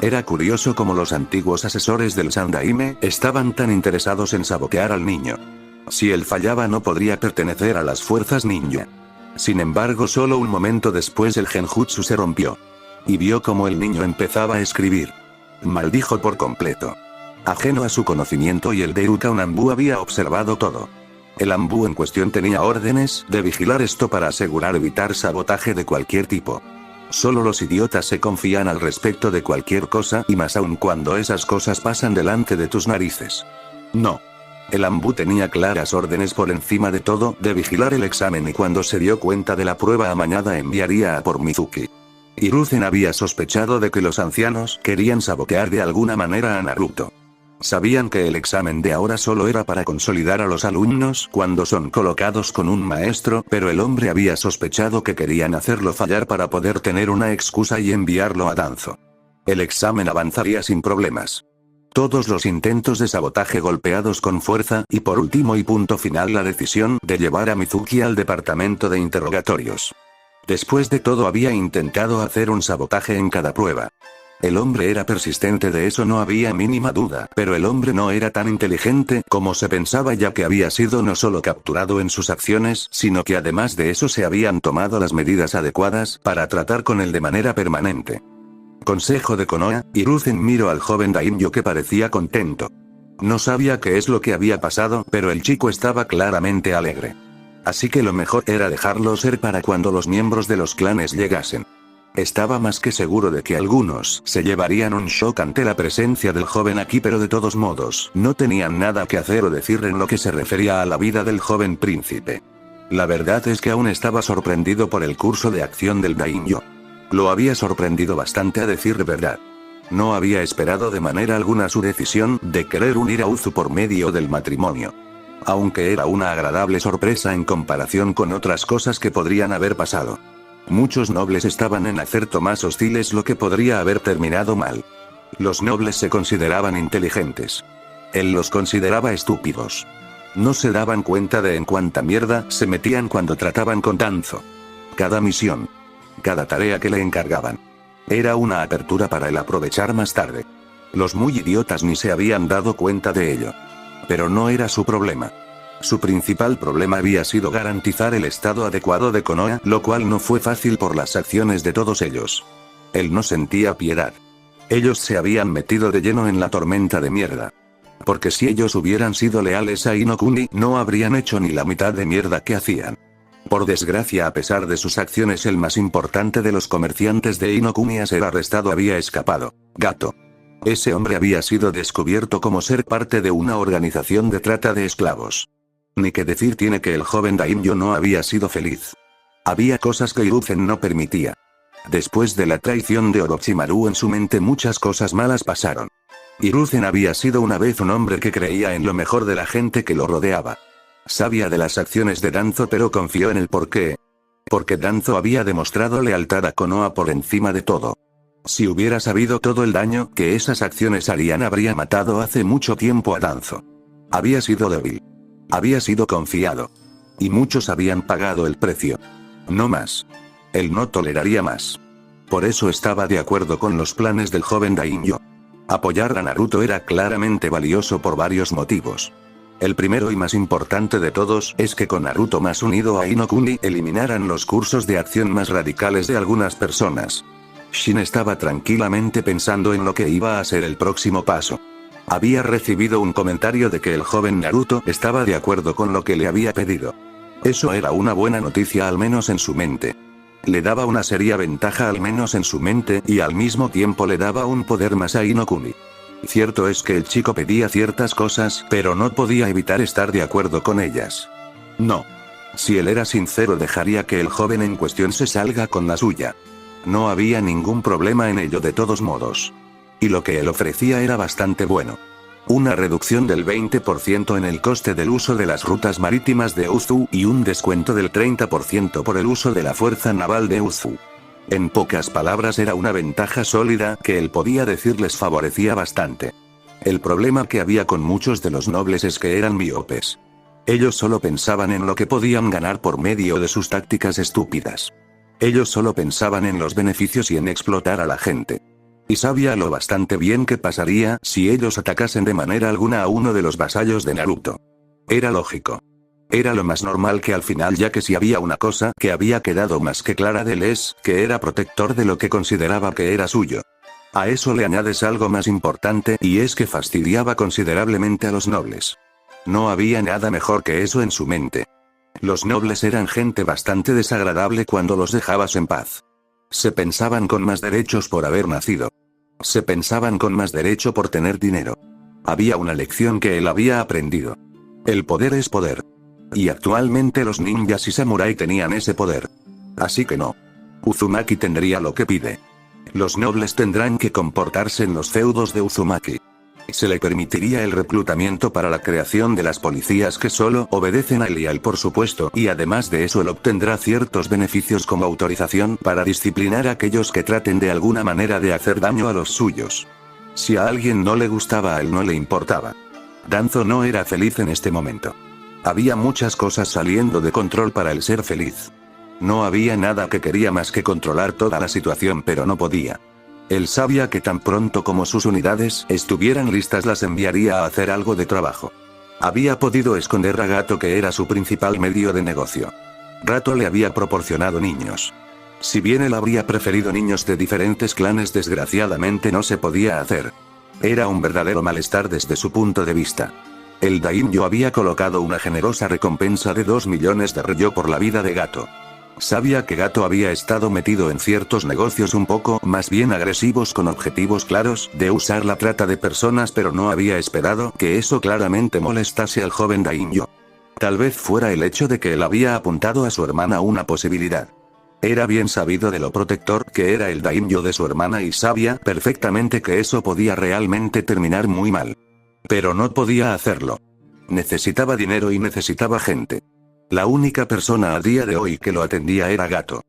Era curioso cómo los antiguos asesores del Sandaime estaban tan interesados en sabotear al niño. Si él fallaba no podría pertenecer a las fuerzas ninja. Sin embargo, solo un momento después el genjutsu se rompió. Y vio cómo el niño empezaba a escribir. Maldijo por completo. Ajeno a su conocimiento y el de Iruka, un Anbu había observado todo. El Anbu en cuestión tenía órdenes de vigilar esto para asegurar evitar sabotaje de cualquier tipo. Solo los idiotas se confían al respecto de cualquier cosa, y más aún cuando esas cosas pasan delante de tus narices. No. El Anbu tenía claras órdenes por encima de todo de vigilar el examen, y cuando se dio cuenta de la prueba amañada enviaría a por Mizuki. Hiruzen había sospechado de que los ancianos querían sabotear de alguna manera a Naruto. Sabían que el examen de ahora solo era para consolidar a los alumnos cuando son colocados con un maestro, pero el hombre había sospechado que querían hacerlo fallar para poder tener una excusa y enviarlo a Danzo. El examen avanzaría sin problemas. Todos los intentos de sabotaje golpeados con fuerza, y por último y punto final la decisión de llevar a Mizuki al departamento de interrogatorios. Después de todo había intentado hacer un sabotaje en cada prueba. El hombre era persistente, de eso no había mínima duda, pero el hombre no era tan inteligente como se pensaba, ya que había sido no solo capturado en sus acciones, sino que además de eso se habían tomado las medidas adecuadas para tratar con él de manera permanente. Consejo de Konoha, Hiruzen miró al joven daimyo que parecía contento. No sabía qué es lo que había pasado, pero el chico estaba claramente alegre. Así que lo mejor era dejarlo ser para cuando los miembros de los clanes llegasen. Estaba más que seguro de que algunos se llevarían un shock ante la presencia del joven aquí, pero de todos modos, no tenían nada que hacer o decir en lo que se refería a la vida del joven príncipe. La verdad es que aún estaba sorprendido por el curso de acción del daimyo. Lo había sorprendido bastante, a decir verdad. No había esperado de manera alguna su decisión de querer unir a Uzu por medio del matrimonio. Aunque era una agradable sorpresa en comparación con otras cosas que podrían haber pasado. Muchos nobles estaban en acerto más hostiles, lo que podría haber terminado mal. Los nobles se consideraban inteligentes. Él los consideraba estúpidos. No se daban cuenta de en cuánta mierda se metían cuando trataban con Danzo. Cada misión, cada tarea que le encargaban, era una apertura para él aprovechar más tarde. Los muy idiotas ni se habían dado cuenta de ello. Pero no era su problema. Su principal problema había sido garantizar el estado adecuado de Konoha, lo cual no fue fácil por las acciones de todos ellos. Él no sentía piedad. Ellos se habían metido de lleno en la tormenta de mierda. Porque si ellos hubieran sido leales a Inokuni, no habrían hecho ni la mitad de mierda que hacían. Por desgracia, a pesar de sus acciones, el más importante de los comerciantes de Inokuni a ser arrestado había escapado. Gato. Ese hombre había sido descubierto como ser parte de una organización de trata de esclavos. Ni que decir tiene que el joven daimyo no había sido feliz. Había cosas que Hiruzen no permitía. Después de la traición de Orochimaru, en su mente muchas cosas malas pasaron. Hiruzen había sido una vez un hombre que creía en lo mejor de la gente que lo rodeaba. Sabía de las acciones de Danzo, pero confió en el porqué. Porque Danzo había demostrado lealtad a Konoha por encima de todo. Si hubiera sabido todo el daño que esas acciones harían, habría matado hace mucho tiempo a Danzo. Había sido débil. Había sido confiado. Y muchos habían pagado el precio. No más. Él no toleraría más. Por eso estaba de acuerdo con los planes del joven daimyo. Apoyar a Naruto era claramente valioso por varios motivos. El primero y más importante de todos es que con Naruto más unido a Inokuni eliminaran los cursos de acción más radicales de algunas personas. Shin estaba tranquilamente pensando en lo que iba a ser el próximo paso. Había recibido un comentario de que el joven Naruto estaba de acuerdo con lo que le había pedido. Eso era una buena noticia, al menos en su mente. Le daba una seria ventaja, al menos en su mente, y al mismo tiempo le daba un poder más a Inokuni. Cierto es que el chico pedía ciertas cosas, pero no podía evitar estar de acuerdo con ellas. No. Si él era sincero, dejaría que el joven en cuestión se salga con la suya. No había ningún problema en ello de todos modos. Y lo que él ofrecía era bastante bueno. Una reducción del 20% en el coste del uso de las rutas marítimas de Uzu y un descuento del 30% por el uso de la fuerza naval de Uzu. En pocas palabras, era una ventaja sólida que él podía decir les favorecía bastante. El problema que había con muchos de los nobles es que eran miopes. Ellos solo pensaban en lo que podían ganar por medio de sus tácticas estúpidas. Ellos solo pensaban en los beneficios y en explotar a la gente. Y sabía lo bastante bien que pasaría si ellos atacasen de manera alguna a uno de los vasallos de Naruto. Era lógico. Era lo más normal que al final, ya que si había una cosa que había quedado más que clara de él es que era protector de lo que consideraba que era suyo. A eso le añades algo más importante, y es que fastidiaba considerablemente a los nobles. No había nada mejor que eso en su mente. Los nobles eran gente bastante desagradable cuando los dejabas en paz. Se pensaban con más derechos por haber nacido. Se pensaban con más derecho por tener dinero. Había una lección que él había aprendido. El poder es poder. Y actualmente los ninjas y samurái tenían ese poder. Así que no. Uzumaki tendría lo que pide. Los nobles tendrán que comportarse en los feudos de Uzumaki. Se le permitiría el reclutamiento para la creación de las policías que solo obedecen a él y a él, por supuesto, y además de eso él obtendrá ciertos beneficios como autorización para disciplinar a aquellos que traten de alguna manera de hacer daño a los suyos. Si a alguien no le gustaba, a él no le importaba. Danzo no era feliz en este momento. Había muchas cosas saliendo de control para él ser feliz. No había nada que quería más que controlar toda la situación, pero no podía. Él sabía que tan pronto como sus unidades estuvieran listas las enviaría a hacer algo de trabajo. Había podido esconder a Gato, que era su principal medio de negocio. Gato le había proporcionado niños. Si bien él habría preferido niños de diferentes clanes, desgraciadamente no se podía hacer. Era un verdadero malestar desde su punto de vista. El daimyo había colocado una generosa recompensa de 2 millones de ryo por la vida de Gato. Sabía que Gato había estado metido en ciertos negocios un poco más bien agresivos con objetivos claros de usar la trata de personas, pero no había esperado que eso claramente molestase al joven daimyo. Tal vez fuera el hecho de que él había apuntado a su hermana una posibilidad. Era bien sabido de lo protector que era el daimyo de su hermana y sabía perfectamente que eso podía realmente terminar muy mal. Pero no podía hacerlo. Necesitaba dinero y necesitaba gente. La única persona a día de hoy que lo atendía era Gato.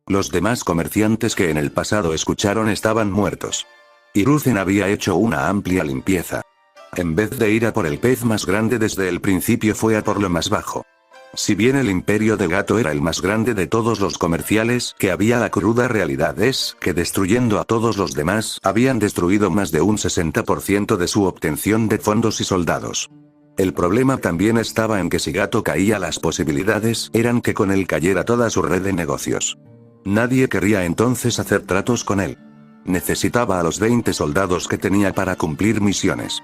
Los demás comerciantes que en el pasado escucharon estaban muertos. Hiruzen había hecho una amplia limpieza. En vez de ir a por el pez más grande desde el principio, fue a por lo más bajo. Si bien el imperio de Gato era el más grande de todos los comerciales que había, la cruda realidad es que destruyendo a todos los demás, habían destruido más de un 60% de su obtención de fondos y soldados. El problema también estaba en que si Gato caía, las posibilidades eran que con él cayera toda su red de negocios. Nadie querría entonces hacer tratos con él. Necesitaba a los 20 soldados que tenía para cumplir misiones.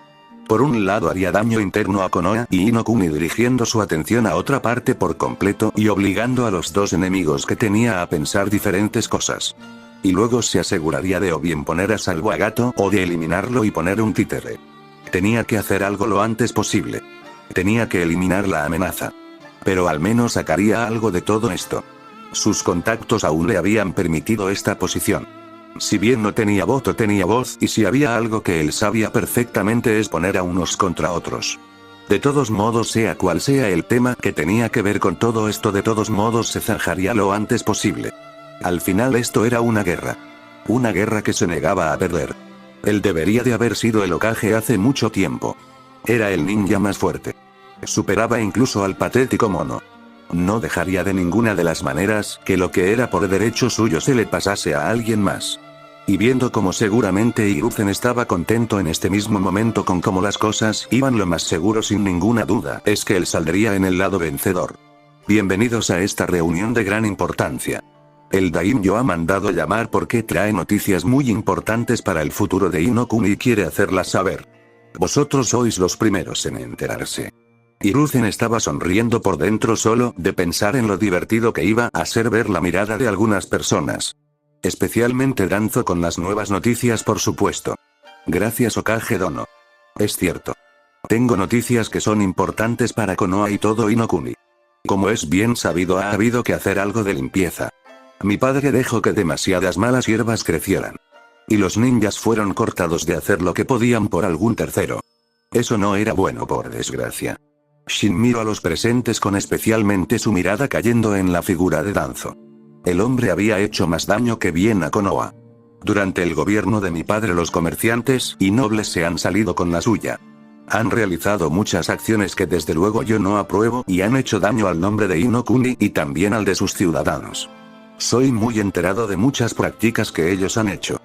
Por un lado haría daño interno a Konoha y Inokuni, dirigiendo su atención a otra parte por completo y obligando a los dos enemigos que tenía a pensar diferentes cosas. Y luego se aseguraría de o bien poner a salvo a Gato o de eliminarlo y poner un títere. Tenía que hacer algo lo antes posible. Tenía que eliminar la amenaza. Pero al menos sacaría algo de todo esto. Sus contactos aún le habían permitido esta posición. Si bien no tenía voto, tenía voz, y si había algo que él sabía perfectamente es poner a unos contra otros. De todos modos, sea cual sea el tema que tenía que ver con todo esto, de todos modos se zanjaría lo antes posible. Al final esto era una guerra. Una guerra que se negaba a perder. Él debería de haber sido el Hokage hace mucho tiempo. Era el ninja más fuerte. Superaba incluso al patético mono. No dejaría de ninguna de las maneras que lo que era por derecho suyo se le pasase a alguien más. Y viendo cómo seguramente Hiruzen estaba contento en este mismo momento con cómo las cosas iban, lo más seguro sin ninguna duda es que él saldría en el lado vencedor. Bienvenidos a esta reunión de gran importancia. El Daimyo ha mandado llamar porque trae noticias muy importantes para el futuro de Inokuni y quiere hacerlas saber. Vosotros sois los primeros en enterarse. Hiruzen estaba sonriendo por dentro solo de pensar en lo divertido que iba a ser ver la mirada de algunas personas. Especialmente Danzo con las nuevas noticias, por supuesto. Gracias, Hokage Dono. Es cierto. Tengo noticias que son importantes para Konoha y todo Inokuni. Como es bien sabido, ha habido que hacer algo de limpieza. Mi padre dejó que demasiadas malas hierbas crecieran. Y los ninjas fueron cortados de hacer lo que podían por algún tercero. Eso no era bueno, por desgracia. Shin miró a los presentes con especialmente su mirada cayendo en la figura de Danzo. El hombre había hecho más daño que bien a Konoha. Durante el gobierno de mi padre los comerciantes y nobles se han salido con la suya. Han realizado muchas acciones que desde luego yo no apruebo y han hecho daño al nombre de Inokuni y también al de sus ciudadanos. Soy muy enterado de muchas prácticas que ellos han hecho.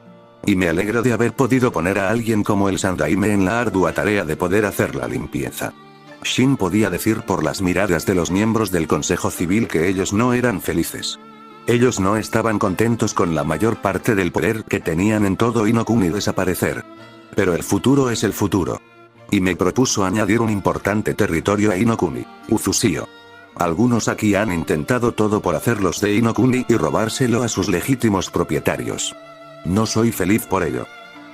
Y me alegro de haber podido poner a alguien como el Sandaime en la ardua tarea de poder hacer la limpieza. Shin podía decir por las miradas de los miembros del Consejo Civil que ellos no eran felices. Ellos no estaban contentos con la mayor parte del poder que tenían en todo Inokuni desaparecer. Pero el futuro es el futuro. Y me propuso añadir un importante territorio a Inokuni, Uzusio. Algunos aquí han intentado todo por hacerlos de Inokuni y robárselo a sus legítimos propietarios. No soy feliz por ello.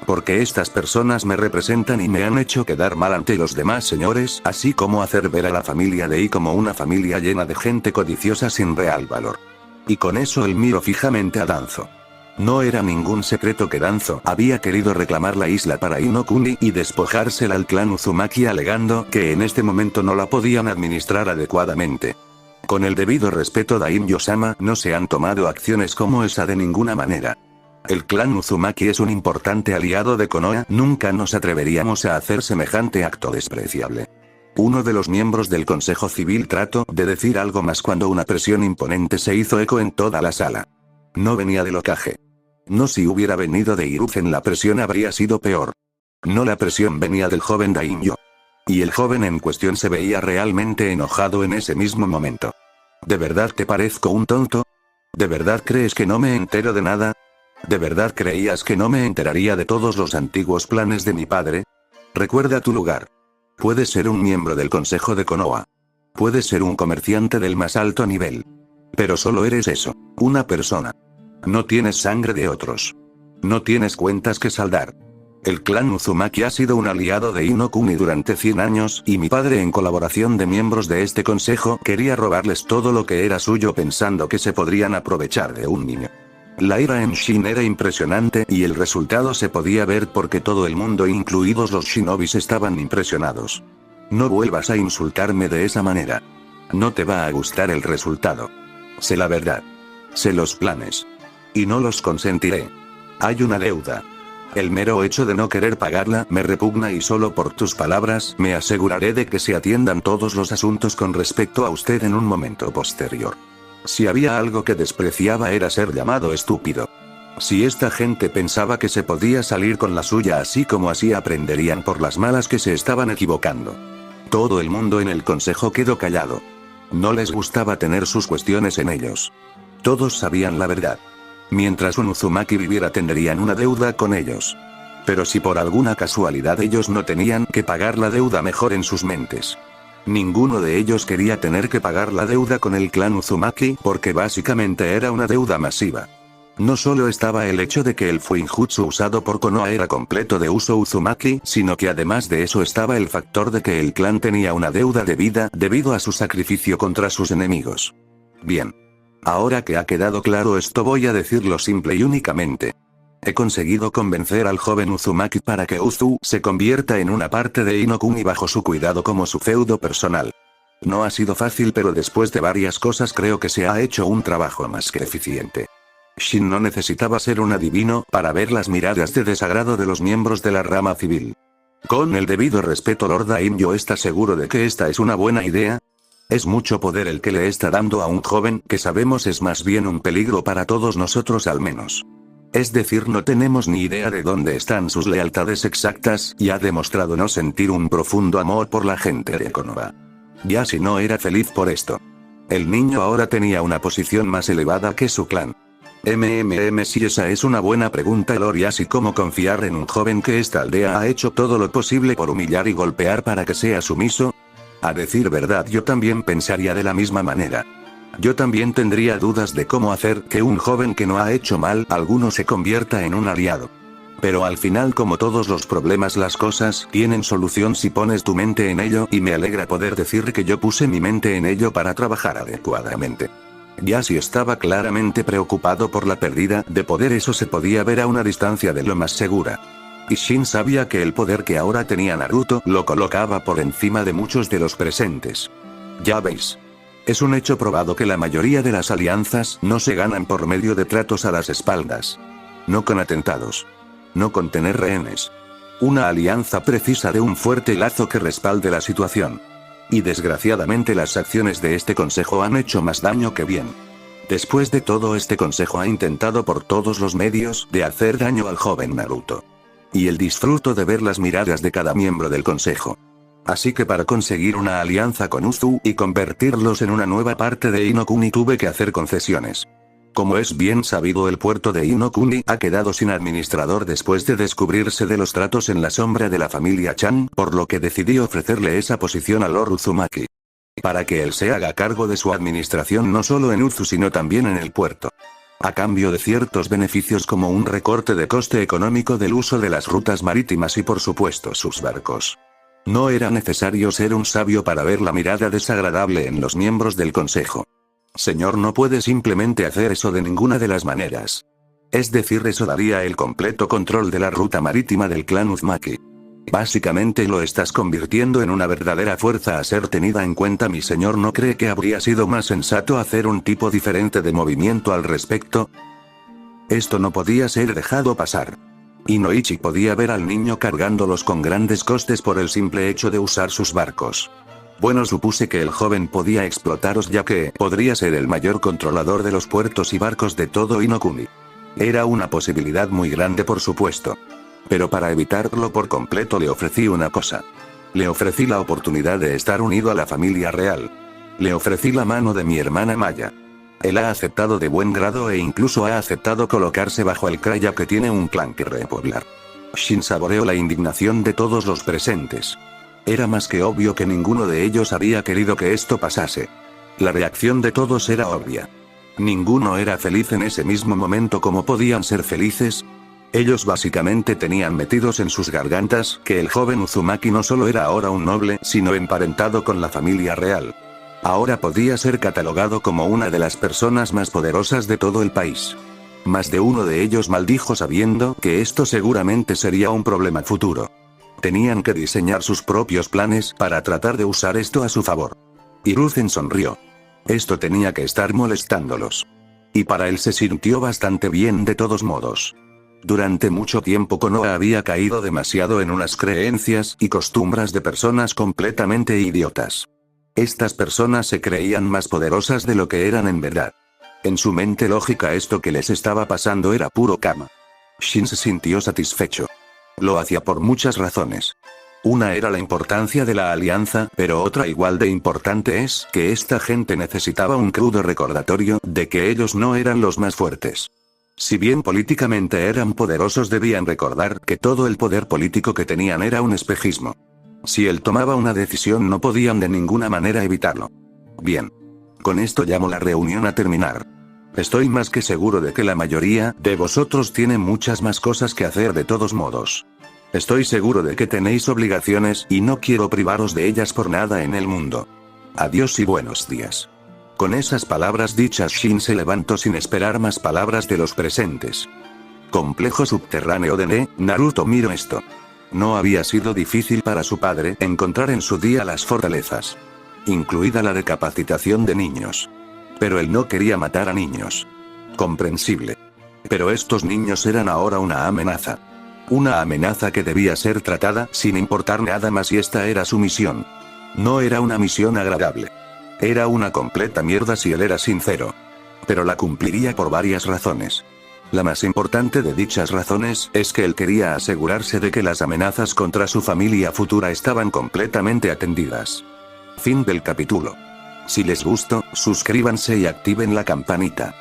Porque estas personas me representan y me han hecho quedar mal ante los demás señores, así como hacer ver a la familia de I como una familia llena de gente codiciosa sin real valor. Y con eso él miró fijamente a Danzo. No era ningún secreto que Danzo había querido reclamar la isla para Inokuni y despojársela al clan Uzumaki, alegando que en este momento no la podían administrar adecuadamente. Con el debido respeto, Daimyo-sama, no se han tomado acciones como esa de ninguna manera. El clan Uzumaki es un importante aliado de Konoha, nunca nos atreveríamos a hacer semejante acto despreciable. Uno de los miembros del Consejo Civil trató de decir algo más cuando una presión imponente se hizo eco en toda la sala. No venía del Hokage. No, si hubiera venido de Hiruzen la presión habría sido peor. No, la presión venía del joven Daimyo. Y el joven en cuestión se veía realmente enojado en ese mismo momento. ¿De verdad te parezco un tonto? ¿De verdad crees que no me entero de nada? ¿De verdad creías que no me enteraría de todos los antiguos planes de mi padre? Recuerda tu lugar. Puedes ser un miembro del Consejo de Konoha. Puedes ser un comerciante del más alto nivel. Pero solo eres eso, una persona. No tienes sangre de otros. No tienes cuentas que saldar. El clan Uzumaki ha sido un aliado de Inokuni durante 100 años, y mi padre, en colaboración de miembros de este consejo, quería robarles todo lo que era suyo pensando que se podrían aprovechar de un niño. La ira en Shin era impresionante y el resultado se podía ver porque todo el mundo, incluidos los shinobis, estaban impresionados. No vuelvas a insultarme de esa manera. No te va a gustar el resultado. Sé la verdad. Sé los planes. Y no los consentiré. Hay una deuda. El mero hecho de no querer pagarla me repugna y solo por tus palabras me aseguraré de que se atiendan todos los asuntos con respecto a usted en un momento posterior. Si había algo que despreciaba era ser llamado estúpido. Si esta gente pensaba que se podía salir con la suya así como así, aprenderían por las malas que se estaban equivocando. Todo el mundo en el consejo quedó callado. No les gustaba tener sus cuestiones en ellos. Todos sabían la verdad. Mientras un Uzumaki viviera tendrían una deuda con ellos. Pero si por alguna casualidad ellos no tenían que pagar la deuda, mejor en sus mentes. Ninguno de ellos quería tener que pagar la deuda con el clan Uzumaki porque básicamente era una deuda masiva. No solo estaba el hecho de que el Fuinjutsu usado por Konoha era completo de uso Uzumaki, sino que además de eso estaba el factor de que el clan tenía una deuda de vida debido a su sacrificio contra sus enemigos. Bien. Ahora que ha quedado claro esto, voy a decirlo simple y únicamente. He conseguido convencer al joven Uzumaki para que Uzu se convierta en una parte de Inokuni bajo su cuidado como su feudo personal. No ha sido fácil, pero después de varias cosas creo que se ha hecho un trabajo más que eficiente. Shin no necesitaba ser un adivino para ver las miradas de desagrado de los miembros de la rama civil. Con el debido respeto, Lord Daimyo está seguro de que esta es una buena idea. Es mucho poder el que le está dando a un joven que sabemos es más bien un peligro para todos nosotros al menos. Es decir, no tenemos ni idea de dónde están sus lealtades exactas y ha demostrado no sentir un profundo amor por la gente de Konoha. Ya si no era feliz por esto. El niño ahora tenía una posición más elevada que su clan. Si esa es una buena pregunta, Lord, y así como confiar en un joven que esta aldea ha hecho todo lo posible por humillar y golpear para que sea sumiso. A decir verdad, yo también pensaría de la misma manera. Yo también tendría dudas de cómo hacer que un joven que no ha hecho mal alguno se convierta en un aliado. Pero al final, como todos los problemas, las cosas tienen solución si pones tu mente en ello, y me alegra poder decir que yo puse mi mente en ello para trabajar adecuadamente. Yashi estaba claramente preocupado por la pérdida de poder, eso se podía ver a una distancia de lo más segura. Y Shin sabía que el poder que ahora tenía Naruto lo colocaba por encima de muchos de los presentes. Ya veis. Es un hecho probado que la mayoría de las alianzas no se ganan por medio de tratos a las espaldas. No con atentados. No con tener rehenes. Una alianza precisa de un fuerte lazo que respalde la situación. Y desgraciadamente las acciones de este consejo han hecho más daño que bien. Después de todo, este consejo ha intentado por todos los medios de hacer daño al joven Naruto. Y él disfruto de ver las miradas de cada miembro del consejo. Así que para conseguir una alianza con Uzu y convertirlos en una nueva parte de Inokuni tuve que hacer concesiones. Como es bien sabido, el puerto de Inokuni ha quedado sin administrador después de descubrirse de los tratos en la sombra de la familia Chan, por lo que decidí ofrecerle esa posición a Lord Uzumaki. Para que él se haga cargo de su administración no solo en Uzu sino también en el puerto. A cambio de ciertos beneficios como un recorte de coste económico del uso de las rutas marítimas y por supuesto sus barcos. No era necesario ser un sabio para ver la mirada desagradable en los miembros del consejo. Señor, no puede simplemente hacer eso de ninguna de las maneras. Es decir, eso daría el completo control de la ruta marítima del clan Uzumaki. Básicamente lo estás convirtiendo en una verdadera fuerza a ser tenida en cuenta. Mi señor, ¿no cree que habría sido más sensato hacer un tipo diferente de movimiento al respecto? Esto no podía ser dejado pasar. Inoichi podía ver al niño cargándolos con grandes costes por el simple hecho de usar sus barcos. Bueno, supuse que el joven podía explotaros ya que podría ser el mayor controlador de los puertos y barcos de todo Inokuni. Era una posibilidad muy grande, por supuesto. Pero para evitarlo por completo le ofrecí una cosa. Le ofrecí la oportunidad de estar unido a la familia real. Le ofrecí la mano de mi hermana Maya. Él ha aceptado de buen grado e incluso ha aceptado colocarse bajo el Kra ya que tiene un clan que repoblar. Shin saboreó la indignación de todos los presentes. Era más que obvio que ninguno de ellos había querido que esto pasase. La reacción de todos era obvia. Ninguno era feliz en ese mismo momento. ¿Cómo podían ser felices? Ellos básicamente tenían metidos en sus gargantas que el joven Uzumaki no solo era ahora un noble, sino emparentado con la familia real. Ahora podía ser catalogado como una de las personas más poderosas de todo el país. Más de uno de ellos maldijo sabiendo que esto seguramente sería un problema futuro. Tenían que diseñar sus propios planes para tratar de usar esto a su favor. Hiruzen sonrió. Esto tenía que estar molestándolos. Y para él se sintió bastante bien de todos modos. Durante mucho tiempo Konoha había caído demasiado en unas creencias y costumbres de personas completamente idiotas. Estas personas se creían más poderosas de lo que eran en verdad. En su mente lógica esto que les estaba pasando era puro karma. Shin se sintió satisfecho. Lo hacía por muchas razones. Una era la importancia de la alianza, pero otra igual de importante es que esta gente necesitaba un crudo recordatorio de que ellos no eran los más fuertes. Si bien políticamente eran poderosos, debían recordar que todo el poder político que tenían era un espejismo. Si él tomaba una decisión, no podían de ninguna manera evitarlo. Bien. Con esto llamo la reunión a terminar. Estoy más que seguro de que la mayoría de vosotros tiene muchas más cosas que hacer de todos modos. Estoy seguro de que tenéis obligaciones y no quiero privaros de ellas por nada en el mundo. Adiós y buenos días. Con esas palabras dichas, Shin se levantó sin esperar más palabras de los presentes. Complejo subterráneo de Naruto miró esto. No había sido difícil para su padre encontrar en su día las fortalezas, incluida la decapitación de niños. Pero él no quería matar a niños. Comprensible. Pero estos niños eran ahora una amenaza. Una amenaza que debía ser tratada sin importar nada más, y esta era su misión. No era una misión agradable. Era una completa mierda si él era sincero. Pero la cumpliría por varias razones. La más importante de dichas razones es que él quería asegurarse de que las amenazas contra su familia futura estaban completamente atendidas. Fin del capítulo. Si les gustó, suscríbanse y activen la campanita.